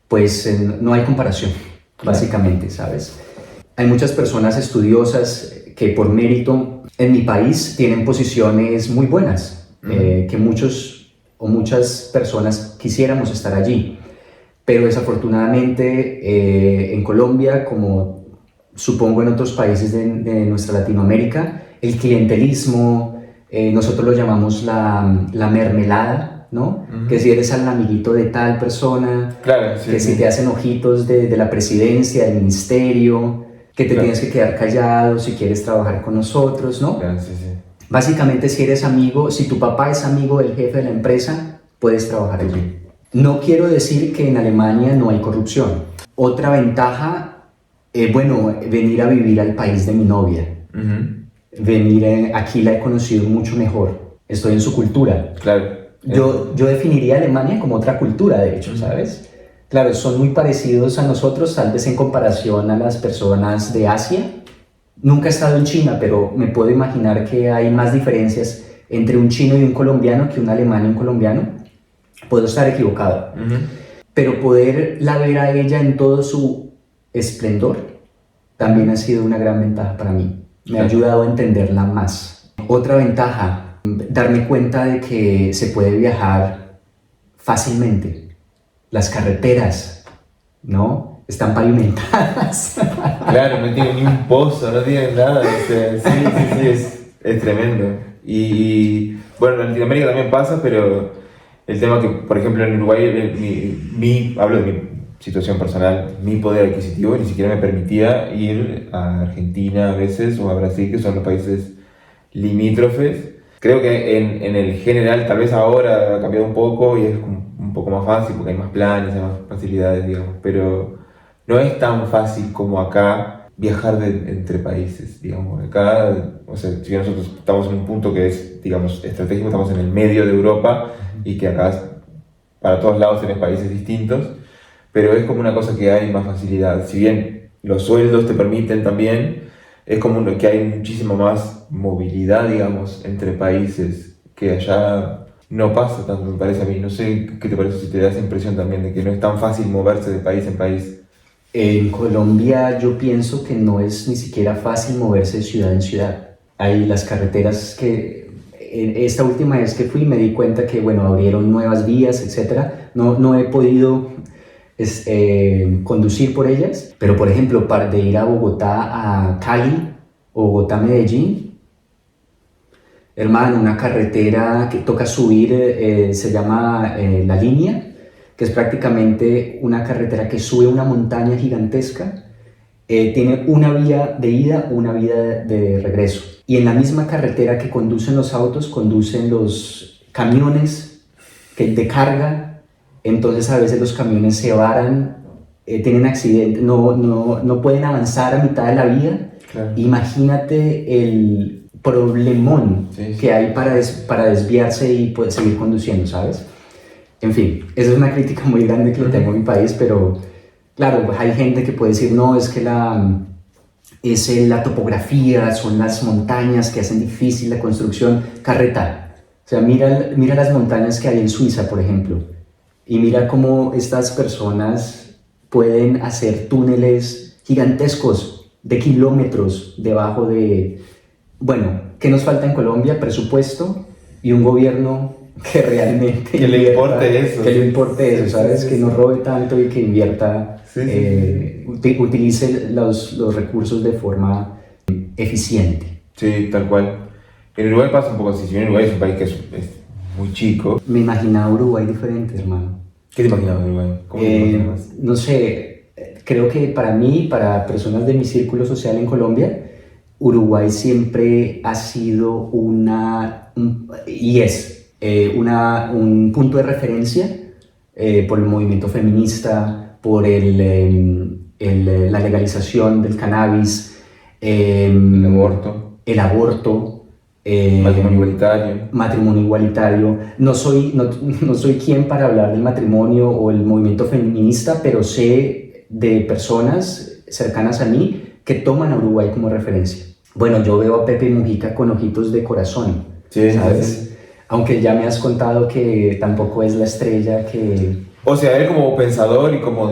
pues no hay comparación, básicamente, ¿sabes? Hay muchas personas estudiosas que por mérito en mi país tienen posiciones muy buenas, que muchos o muchas personas quisiéramos estar allí. Pero desafortunadamente en Colombia, como supongo en otros países de nuestra Latinoamérica, el clientelismo, nosotros lo llamamos la mermelada, ¿no? Que si eres el amiguito de tal persona, Claro, sí, que sí. si te hacen ojitos de la presidencia, del ministerio, que te tienes que quedar callado si quieres trabajar con nosotros, ¿no? Claro, sí, sí. Básicamente, si eres amigo, si tu papá es amigo del jefe de la empresa, puedes trabajar allí. No quiero decir que en Alemania no hay corrupción. Otra ventaja, bueno, venir a vivir al país de mi novia. Venir aquí la he conocido mucho mejor. Estoy en su cultura. Claro. Yo definiría Alemania como otra cultura, de hecho, ¿sabes? Claro, son muy parecidos a nosotros, tal vez en comparación a las personas de Asia. Nunca he estado en China, pero me puedo imaginar que hay más diferencias entre un chino y un colombiano que un alemán y un colombiano. Puedo estar equivocado, pero poderla ver a ella en todo su esplendor también ha sido una gran ventaja para mí. Me ha ayudado a entenderla más. Otra ventaja, darme cuenta de que se puede viajar fácilmente. Las carreteras, ¿no? Están pavimentadas. Claro, no tiene ni un pozo, no tiene nada. O sea, sí, es tremendo. Y bueno, en Latinoamérica también pasa, pero el tema que, por ejemplo, en Uruguay, hablo de mi situación personal, mi poder adquisitivo ni siquiera me permitía ir a Argentina a veces o a Brasil, que son los países limítrofes. Creo que en el general, tal vez ahora ha cambiado un poco y es un poco más fácil porque hay más planes, hay más facilidades, digamos, pero no es tan fácil como acá viajar entre países, digamos. Acá, o sea, si bien nosotros estamos en un punto que es, digamos, estratégico, estamos en el medio de Europa y que acá para todos lados tenés países distintos, pero es como una cosa que hay más facilidad. Si bien los sueldos te permiten también, es como que hay muchísima más movilidad, digamos, entre países, que allá no pasa tanto, me parece a mí. No sé qué te parece, si te da esa impresión también de que no es tan fácil moverse de país en país. En Colombia yo pienso que no es ni siquiera fácil moverse de ciudad en ciudad. Hay las carreteras que, esta última vez que fui me di cuenta que, bueno, abrieron nuevas vías, etc. No he podido conducir por ellas, pero por ejemplo, de ir a Bogotá a Cali o Bogotá a Medellín, hermano, una carretera que toca subir, se llama La Línea, que es prácticamente una carretera que sube una montaña gigantesca, tiene una vía de ida, una vía de regreso. Y en la misma carretera que conducen los autos, conducen los camiones de carga. Entonces a veces los camiones se varan, tienen accidentes, no pueden avanzar a mitad de la vía. Claro. Imagínate el problemón que hay para desviarse y poder seguir conduciendo, ¿sabes? En fin, esa es una crítica muy grande que le tengo a mi país, pero claro, hay gente que puede decir, no, es que la topografía, son las montañas que hacen difícil la construcción. Carreta. O sea, mira las montañas que hay en Suiza, por ejemplo. Y mira cómo estas personas pueden hacer túneles gigantescos de kilómetros debajo de... Bueno, ¿qué nos falta en Colombia? Presupuesto y un gobierno que realmente... Que le importe eso. Que le importe eso, ¿sabes? Que no robe tanto y que invierta, utilice los recursos de forma eficiente. Sí, tal cual. En Uruguay pasa un poco así. Si bien Uruguay es un país que es muy chico. Me imaginaba Uruguay diferente, hermano. ¿Qué te imaginabas de Uruguay? ¿Cómo te imaginabas? No sé, creo que para mí, para personas de mi círculo social en Colombia, Uruguay siempre ha sido un punto de referencia por el movimiento feminista, por el la legalización del cannabis, el aborto, matrimonio igualitario. No soy quien para hablar del matrimonio o el movimiento feminista, pero sé de personas cercanas a mí que toman a Uruguay como referencia. Bueno, yo veo a Pepe Mujica con ojitos de corazón, sí, ¿sabes? Sí. Aunque ya me has contado que tampoco es la estrella que... O sea, él como pensador y como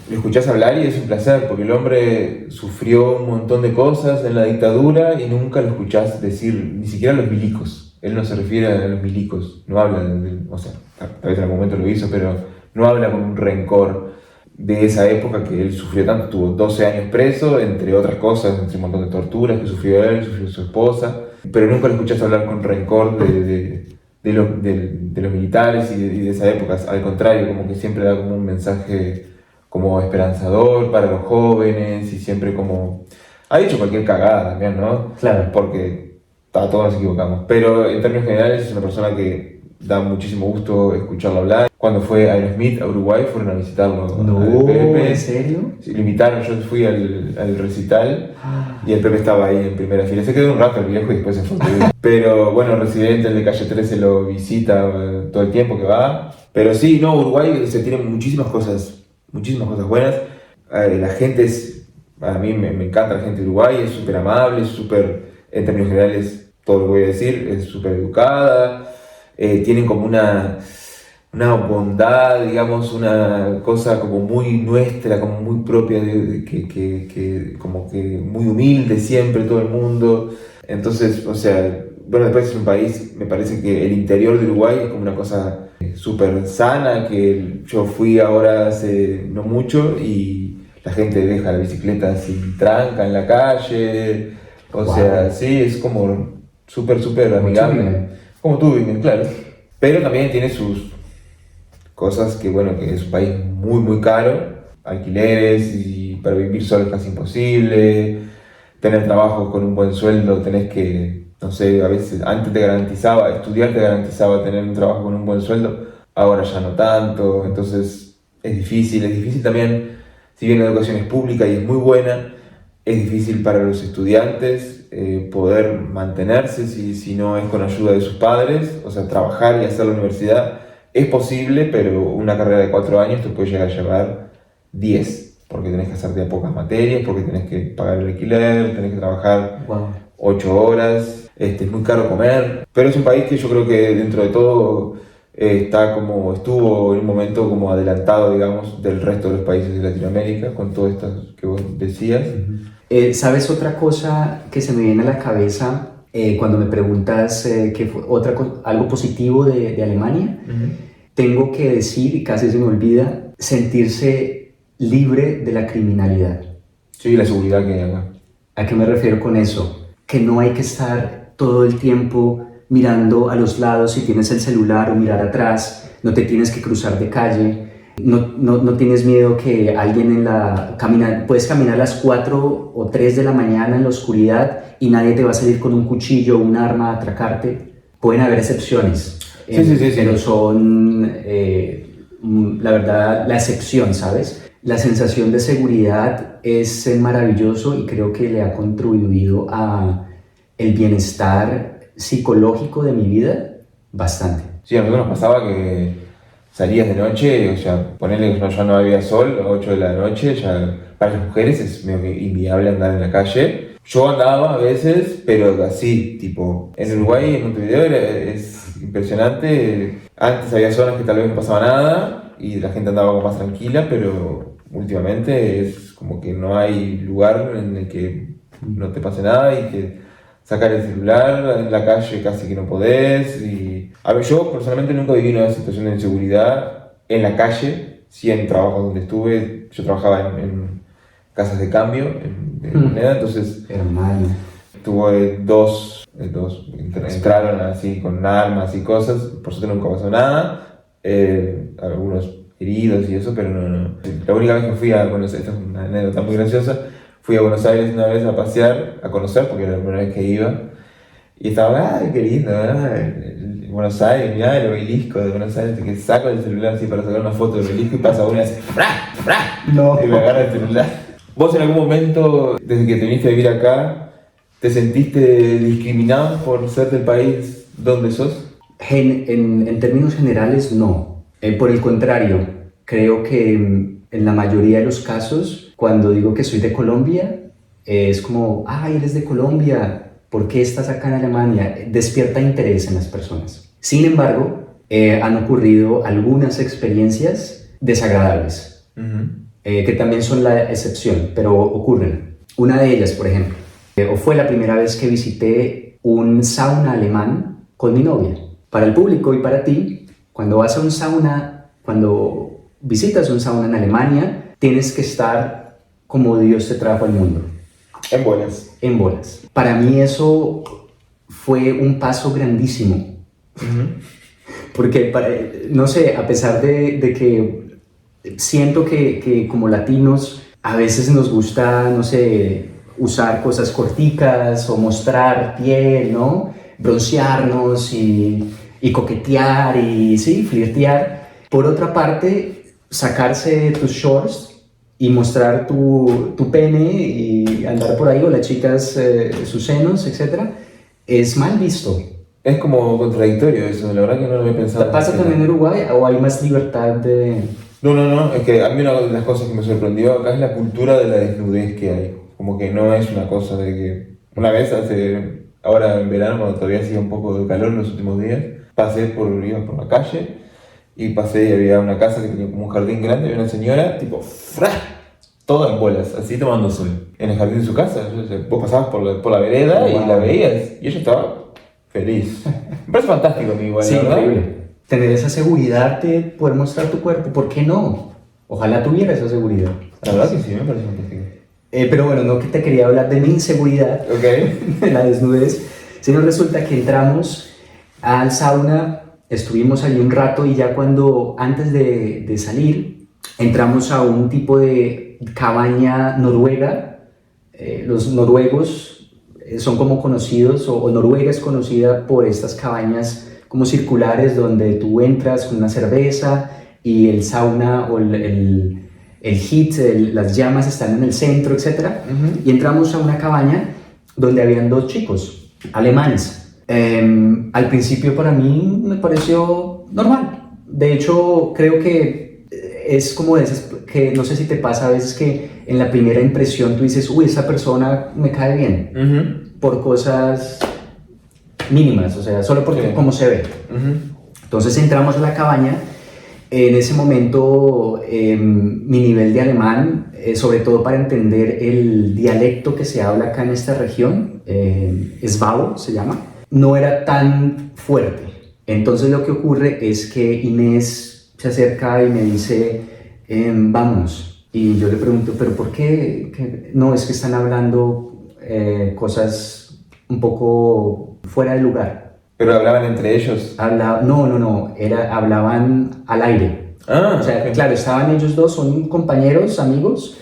lo escuchás hablar y es un placer, porque el hombre sufrió un montón de cosas en la dictadura y nunca lo escuchás decir, ni siquiera los milicos. Él no se refiere a los milicos, no habla, o sea, tal vez en algún momento lo hizo, pero no habla con un rencor de esa época que él sufrió tanto. Tuvo 12 años preso, entre otras cosas, entre un montón de torturas que sufrió él, sufrió su esposa, pero nunca lo escuchás hablar con rencor de los militares y de esa época. Al contrario, como que siempre da como un mensaje como esperanzador para los jóvenes y siempre como... Ha dicho cualquier cagada también, ¿no? Claro. Porque a todos nos equivocamos, pero en términos generales es una persona que da muchísimo gusto escucharlo hablar. Cuando fue Aerosmith a Uruguay fueron a visitarlo. No, ¿en serio? Sí, lo invitaron, yo fui al recital y el Pepe estaba ahí en primera fila. Se quedó un rato el viejo y después se fue. Pero bueno, Residente, el de Calle 13, lo visita todo el tiempo que va. Pero sí, no, Uruguay se tiene muchísimas cosas buenas. La gente a mí me encanta la gente de Uruguay, es súper amable, es súper, en términos generales, todo lo que voy a decir, es súper educada. Tienen como una bondad, digamos, una cosa como muy nuestra, como muy propia, que como que muy humilde siempre todo el mundo. Entonces, o sea, bueno, después es un país, me parece que el interior de Uruguay es como una cosa súper sana, que yo fui ahora hace no mucho y la gente deja la bicicleta sin tranca en la calle, o sea, sí, es como súper amigable. Como tú, claro. Pero también tiene sus cosas que, bueno, que es un país muy caro. Alquileres y para vivir solo es casi imposible. Tener trabajo con un buen sueldo, tenés que, no sé, a veces antes estudiar te garantizaba tener un trabajo con un buen sueldo. Ahora ya no tanto. Entonces es difícil también, si bien la educación es pública y es muy buena, es difícil para los estudiantes poder mantenerse si no es con ayuda de sus padres. O sea, trabajar y hacer la universidad es posible, pero una carrera de 4 años te puede llegar a llevar 10, porque tenés que hacerte a pocas materias, porque tenés que pagar el alquiler, tenés que trabajar 8 horas, es muy caro comer. Pero es un país que yo creo que dentro de todo estuvo en un momento como adelantado, digamos, del resto de los países de Latinoamérica, con todo esto que vos decías. ¿Sabes otra cosa que se me viene a la cabeza cuando me preguntas qué fue algo positivo de Alemania? Tengo que decir, y casi se me olvida, sentirse libre de la criminalidad. Sí, la seguridad que hay acá. ¿A qué me refiero con eso? Que no hay que estar todo el tiempo mirando a los lados si tienes el celular o mirar atrás, no te tienes que cruzar de calle. No tienes miedo que alguien puedes caminar a las 4 o 3 de la mañana en la oscuridad y nadie te va a salir con un cuchillo o un arma a atracarte. Pueden haber excepciones, pero son, la verdad, la excepción, ¿sabes? La sensación de seguridad es maravilloso y creo que le ha contribuido a el bienestar psicológico de mi vida bastante. Sí, a nosotros nos pasaba que salías de noche, o sea, ponerle que ya no había sol a 8 de la noche, ya para las mujeres es medio que inviable andar en la calle. Yo andaba a veces, pero así, tipo, en Uruguay, en Montevideo es impresionante. Antes había zonas que tal vez no pasaba nada y la gente andaba como más tranquila, pero últimamente es como que no hay lugar en el que no te pase nada y que sacar el celular en la calle casi que no podés. A ver, yo personalmente nunca viví una situación de inseguridad en la calle, sí en trabajos donde estuve. Yo trabajaba en casas de cambio de moneda, entonces tuve dos entraron así con armas y cosas, por suerte nunca pasó nada, algunos heridos y eso, pero no. La única vez que fui a Buenos Aires, esta es una anécdota muy graciosa, fui a Buenos Aires una vez a pasear, a conocer, porque era la primera vez que iba, y estaba, ¡ay, qué lindo! Buenos Aires, mirá el obelisco de Buenos Aires, que saco el celular así para sacar una foto del obelisco y pasa uno y hace ¡Fra! No. Y me agarra el celular. ¿Vos en algún momento, desde que te viniste a vivir acá, te sentiste discriminado por ser del país donde sos? En términos generales, no. Por el contrario, creo que en la mayoría de los casos, cuando digo que soy de Colombia, es como, eres de Colombia, ¿por qué estás acá en Alemania? Despierta interés en las personas. Sin embargo, han ocurrido algunas experiencias desagradables, que también son la excepción, pero ocurren. Una de ellas, por ejemplo, fue la primera vez que visité un sauna alemán con mi novia. Para el público y para ti, cuando vas a un sauna, cuando visitas un sauna en Alemania, tienes que estar como Dios te trajo al mundo. En bolas. En bolas. Para mí eso fue un paso grandísimo. Porque, no sé, a pesar de que siento que como latinos a veces nos gusta, no sé, usar cosas corticas o mostrar piel, ¿no? Broncearnos y coquetear y, sí, flirtear. Por otra parte, sacarse tus shorts y mostrar tu pene y andar por ahí, o las chicas sus senos, etc., es mal visto. Es como contradictorio eso, la verdad que no lo había pensado. ¿Pasa también en Uruguay o hay más libertad de...? No, es que a mí una de las cosas que me sorprendió acá es la cultura de la desnudez que hay. Como que no es una cosa de que... Una vez ahora en verano, cuando todavía hacía un poco de calor en los últimos días, iba por la calle y pasé y había una casa que tenía como un jardín grande y una señora, tipo, ¡fra! Toda en bolas, así tomando sol, en el jardín de su casa. Vos pasabas por la vereda y la veías y ella estaba feliz. Me parece fantástico a mí igual, sí, ¿verdad? Increíble. Tener esa seguridad de poder mostrar tu cuerpo, ¿por qué no? Ojalá tuviera esa seguridad. La verdad que sí, me parece fantástico. Pero bueno, no que te quería hablar de mi inseguridad, de la desnudez, sino resulta que entramos al sauna, estuvimos allí un rato y ya antes de salir, entramos a un tipo de cabaña noruega. Los noruegos son como conocidos, o Noruega es conocida por estas cabañas como circulares donde tú entras con una cerveza y el sauna o el heat, las llamas están en el centro, etc. Y entramos a una cabaña donde habían dos chicos alemanes. Al principio para mí me pareció normal. De hecho, creo que es como de esas que no sé si te pasa a veces que en la primera impresión tú dices, uy, esa persona me cae bien, por cosas mínimas, o sea, solo porque cómo se ve. Entonces entramos a la cabaña. En ese momento mi nivel de alemán, sobre todo para entender el dialecto que se habla acá en esta región, Svabo se llama, no era tan fuerte. Entonces lo que ocurre es que Inés se acerca y me dice, vámonos. Y yo le pregunto, ¿pero por qué? No, es que están hablando cosas un poco fuera de lugar. ¿Pero hablaban entre ellos? No, hablaban al aire. O sea, okay. Claro, estaban ellos dos, son compañeros, amigos,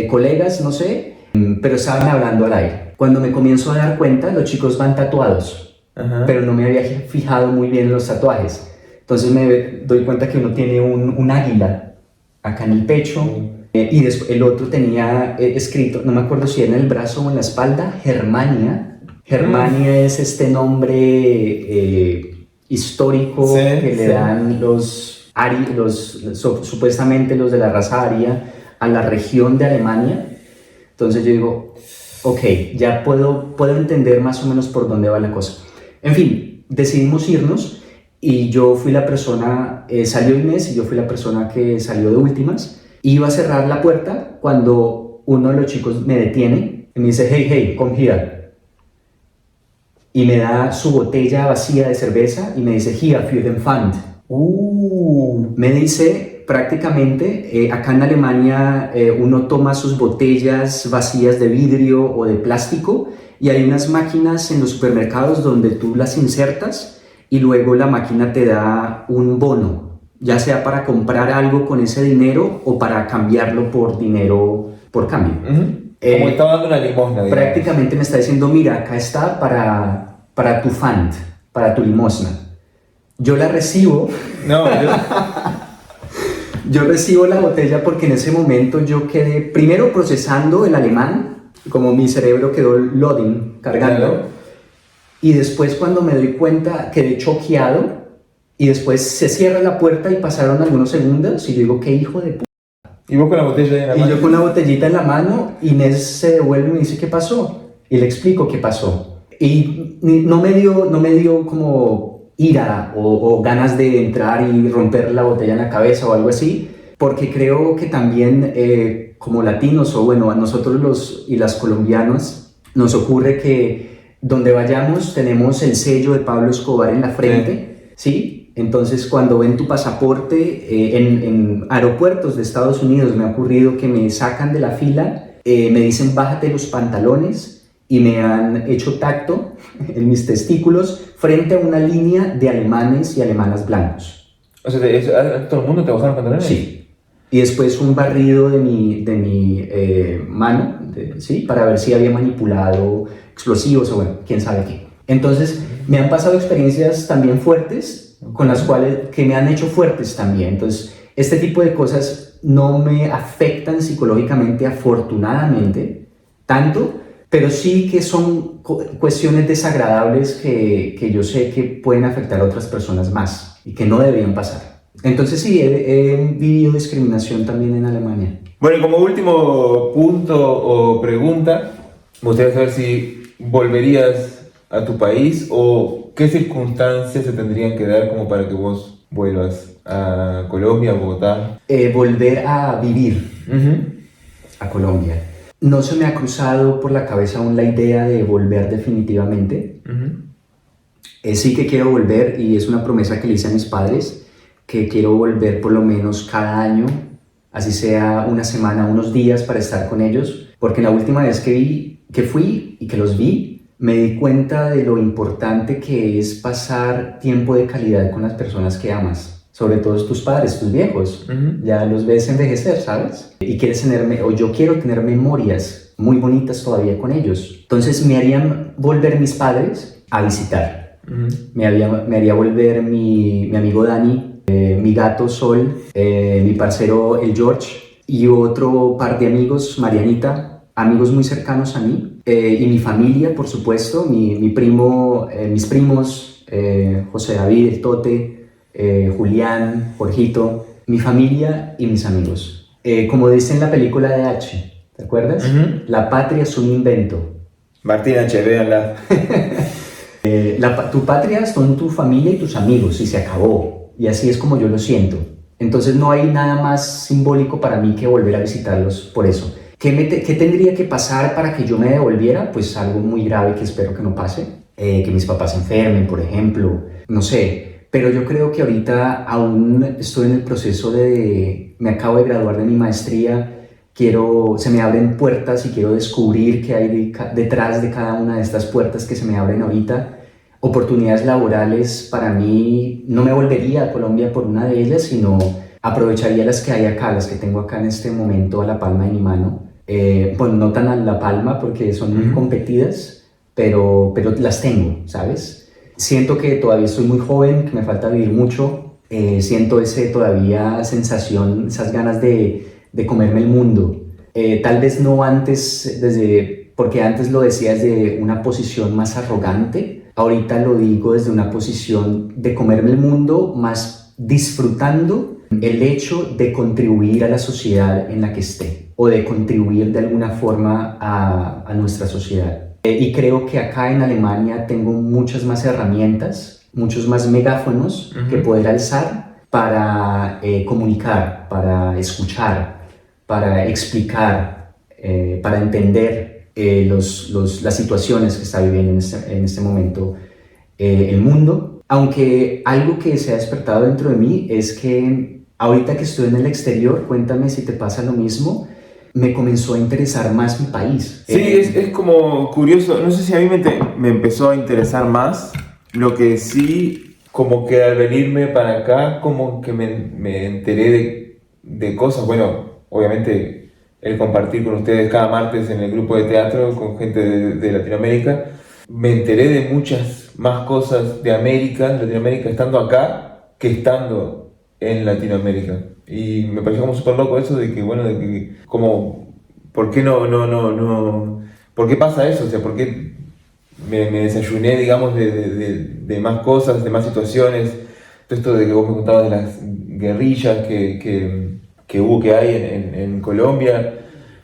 colegas, no sé, pero estaban hablando al aire. Cuando me comienzo a dar cuenta, los chicos van tatuados, pero no me había fijado muy bien en los tatuajes. Entonces me doy cuenta que uno tiene un águila acá en el pecho, y después el otro tenía escrito, no me acuerdo si era en el brazo o en la espalda, Germania. Germania es este nombre histórico que le dan supuestamente los de la raza aria a la región de Alemania. Entonces yo digo, ok, ya puedo entender más o menos por dónde va la cosa. En fin, decidimos irnos y yo fui la persona, salió Inés y yo fui la persona que salió de últimas. Iba a cerrar la puerta cuando uno de los chicos me detiene y me dice, hey, come here. Y me da su botella vacía de cerveza y me dice, here, für den Pfand. Me dice, prácticamente, acá en Alemania uno toma sus botellas vacías de vidrio o de plástico y hay unas máquinas en los supermercados donde tú las insertas y luego la máquina te da un bono, ya sea para comprar algo con ese dinero o para cambiarlo por dinero por cambio. Como estaba dando una limosna, digamos. Prácticamente me está diciendo, mira, acá está para tu Pfand, para tu limosna. Yo la recibo. Yo recibo la botella porque en ese momento yo quedé primero procesando el alemán, como mi cerebro quedó loading, cargando, Claro. y después cuando me doy cuenta quedé choqueado, y después se cierra la puerta y pasaron algunos segundos y yo digo, qué hijo de p***. Y vos con la botella ahí en la Y mano. yo con la botellita en la mano, Inés se devuelve y me dice, ¿qué pasó? Y le explico qué pasó. Y no me dio como ira o ganas de entrar y romper la botella en la cabeza o algo así, porque creo que también como latinos, o bueno, a nosotros y las colombianas, nos ocurre que donde vayamos tenemos el sello de Pablo Escobar en la frente, ¿sí? Entonces, cuando ven tu pasaporte, en aeropuertos de Estados Unidos me ha ocurrido que me sacan de la fila, me dicen bájate los pantalones y me han hecho tacto en mis testículos frente a una línea de alemanes y alemanas blancos. O sea, ¿a todo el mundo te bajaron pantalones? Sí. Y después un barrido de mi mano, ¿sí? Para ver si había manipulado explosivos o bueno, quién sabe qué. Entonces, me han pasado experiencias también fuertes, con las cuales, que me han hecho fuertes también. Entonces, este tipo de cosas no me afectan psicológicamente, afortunadamente, tanto, pero sí que son cuestiones desagradables que yo sé que pueden afectar a otras personas más y que no deberían pasar. Entonces sí, he vivido discriminación también en Alemania. Bueno, y como último punto o pregunta, me gustaría saber si volverías a tu país o qué circunstancias se tendrían que dar como para que vos vuelvas a Colombia, a Bogotá. Volver a vivir a Colombia. No se me ha cruzado por la cabeza aún la idea de volver definitivamente. Sí que quiero volver y es una promesa que le hice a mis padres, que quiero volver por lo menos cada año, así sea una semana, unos días para estar con ellos, porque la última vez que fui y que los vi, me di cuenta de lo importante que es pasar tiempo de calidad con las personas que amas, sobre todo tus padres, tus viejos. Ya los ves envejecer, ¿sabes? Y quieres o yo quiero tener memorias muy bonitas todavía con ellos. Entonces me harían volver mis padres a visitar. Me haría volver mi amigo Dani, mi gato Sol, mi parcero el George y otro par de amigos, Marianita, amigos muy cercanos a mí, y mi familia, por supuesto, mis primos, José David, el Tote, Julián, Jorgito, mi familia y mis amigos. Como dice en la película de H, ¿te acuerdas? La patria es un invento. Martín H, véanla. Tu patria son tu familia y tus amigos y se acabó. Y así es como yo lo siento. Entonces no hay nada más simbólico para mí que volver a visitarlos por eso. ¿Qué tendría que pasar para que yo me devolviera? Pues algo muy grave que espero que no pase. Que mis papás se enfermen, por ejemplo. No sé. Pero yo creo que ahorita aún estoy en el proceso me acabo de graduar de mi maestría. Se me abren puertas y quiero descubrir qué hay detrás de cada una de estas puertas que se me abren ahorita. Oportunidades laborales, para mí no me volvería a Colombia por una de ellas, sino aprovecharía las que hay acá, las que tengo acá en este momento a la palma de mi mano. Bueno, no tan a la palma porque son muy competidas, pero las tengo, ¿sabes? Siento que todavía estoy muy joven, que me falta vivir mucho. Siento todavía sensación, esas ganas de comerme el mundo. Tal vez no antes, porque antes lo decía desde una posición más arrogante. Ahorita lo digo desde una posición de comerme el mundo, más disfrutando el hecho de contribuir a la sociedad en la que esté o de contribuir de alguna forma a nuestra sociedad. Y creo que acá en Alemania tengo muchas más herramientas, muchos más megáfonos que poder alzar para comunicar, para escuchar, para explicar, para entender las situaciones que está viviendo en este momento el mundo. Aunque algo que se ha despertado dentro de mí es que ahorita que estoy en el exterior, cuéntame si te pasa lo mismo, me comenzó a interesar más mi país. Sí, es como curioso, no sé si a mí me empezó a interesar más, lo que sí, como que al venirme para acá, como que me enteré de cosas, bueno, obviamente el compartir con ustedes cada martes en el grupo de teatro con gente de Latinoamérica, me enteré de muchas más cosas de Latinoamérica estando acá que estando en Latinoamérica. Y me pareció como súper loco eso de que, bueno, de que como, ¿por qué ¿por qué pasa eso? O sea, ¿por qué me desayuné, digamos, de más cosas, de más situaciones? Todo esto de que vos me contabas de las guerrillas que hay en Colombia,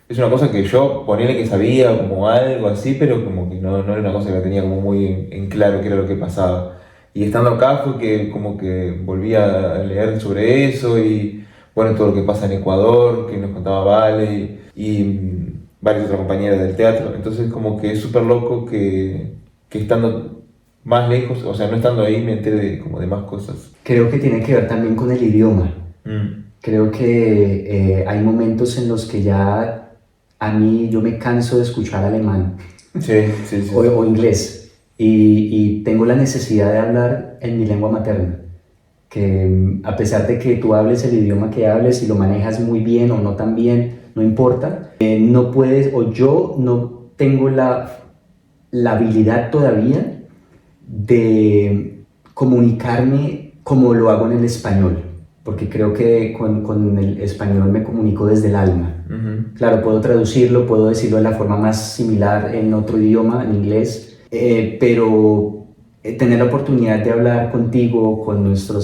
es una cosa que yo ponele que sabía como algo así, pero como que no era una cosa que la tenía como muy en claro qué era lo que pasaba. Y estando acá fue que como que volví a leer sobre eso y bueno, todo lo que pasa en Ecuador, que nos contaba Vale y varias otras compañeras del teatro. Entonces como que es súper loco que estando más lejos, o sea, no estando ahí me enteré como de más cosas. Creo que tiene que ver también con el idioma. Mm. Creo que hay momentos en los que ya a mí yo me canso de escuchar alemán Sí. o inglés y tengo la necesidad de hablar en mi lengua materna. Que a pesar de que tú hables el idioma que hables y lo manejas muy bien o no tan bien, no importa, no puedes o yo no tengo la habilidad todavía de comunicarme como lo hago en el español, porque creo que con el español me comunico desde el alma. Ujú. Claro, puedo traducirlo, puedo decirlo de la forma más similar en otro idioma, en inglés, pero tener la oportunidad de hablar contigo, con nuestro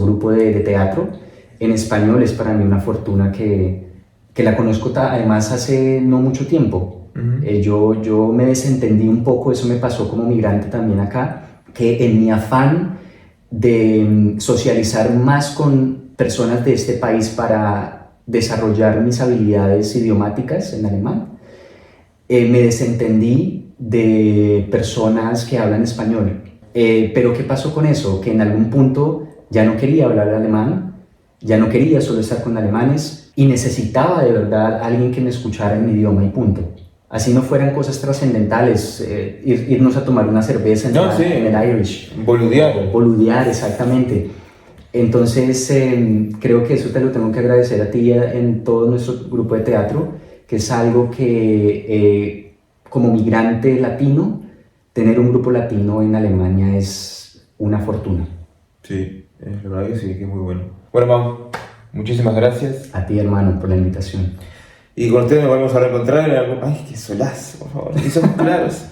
grupo de teatro en español es para mí una fortuna que la conozco además hace no mucho tiempo. Yo me desentendí un poco, eso me pasó como migrante también acá, que en mi afán de socializar más con personas de este país para desarrollar mis habilidades idiomáticas en alemán, me desentendí de personas que hablan español. Pero ¿qué pasó con eso? Que en algún punto ya no quería hablar alemán, ya no quería solo estar con alemanes y necesitaba de verdad a alguien que me escuchara en mi idioma y punto. Así no fueran cosas trascendentales, irnos a tomar una cerveza en el Irish. Boludear. Boludear, exactamente. Entonces, creo que eso te lo tengo que agradecer a ti en todo nuestro grupo de teatro, que es algo que como migrante latino, tener un grupo latino en Alemania es una fortuna. Sí, la verdad que sí, que es muy bueno. Bueno, Mau, muchísimas gracias. A ti, hermano, por la invitación. Y con ustedes nos volvemos a reencontrar en algún... ¡Ay, qué solazo, por favor! Y somos claros.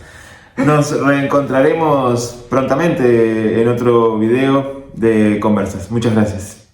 Nos reencontraremos prontamente en otro video de Conversas. Muchas gracias.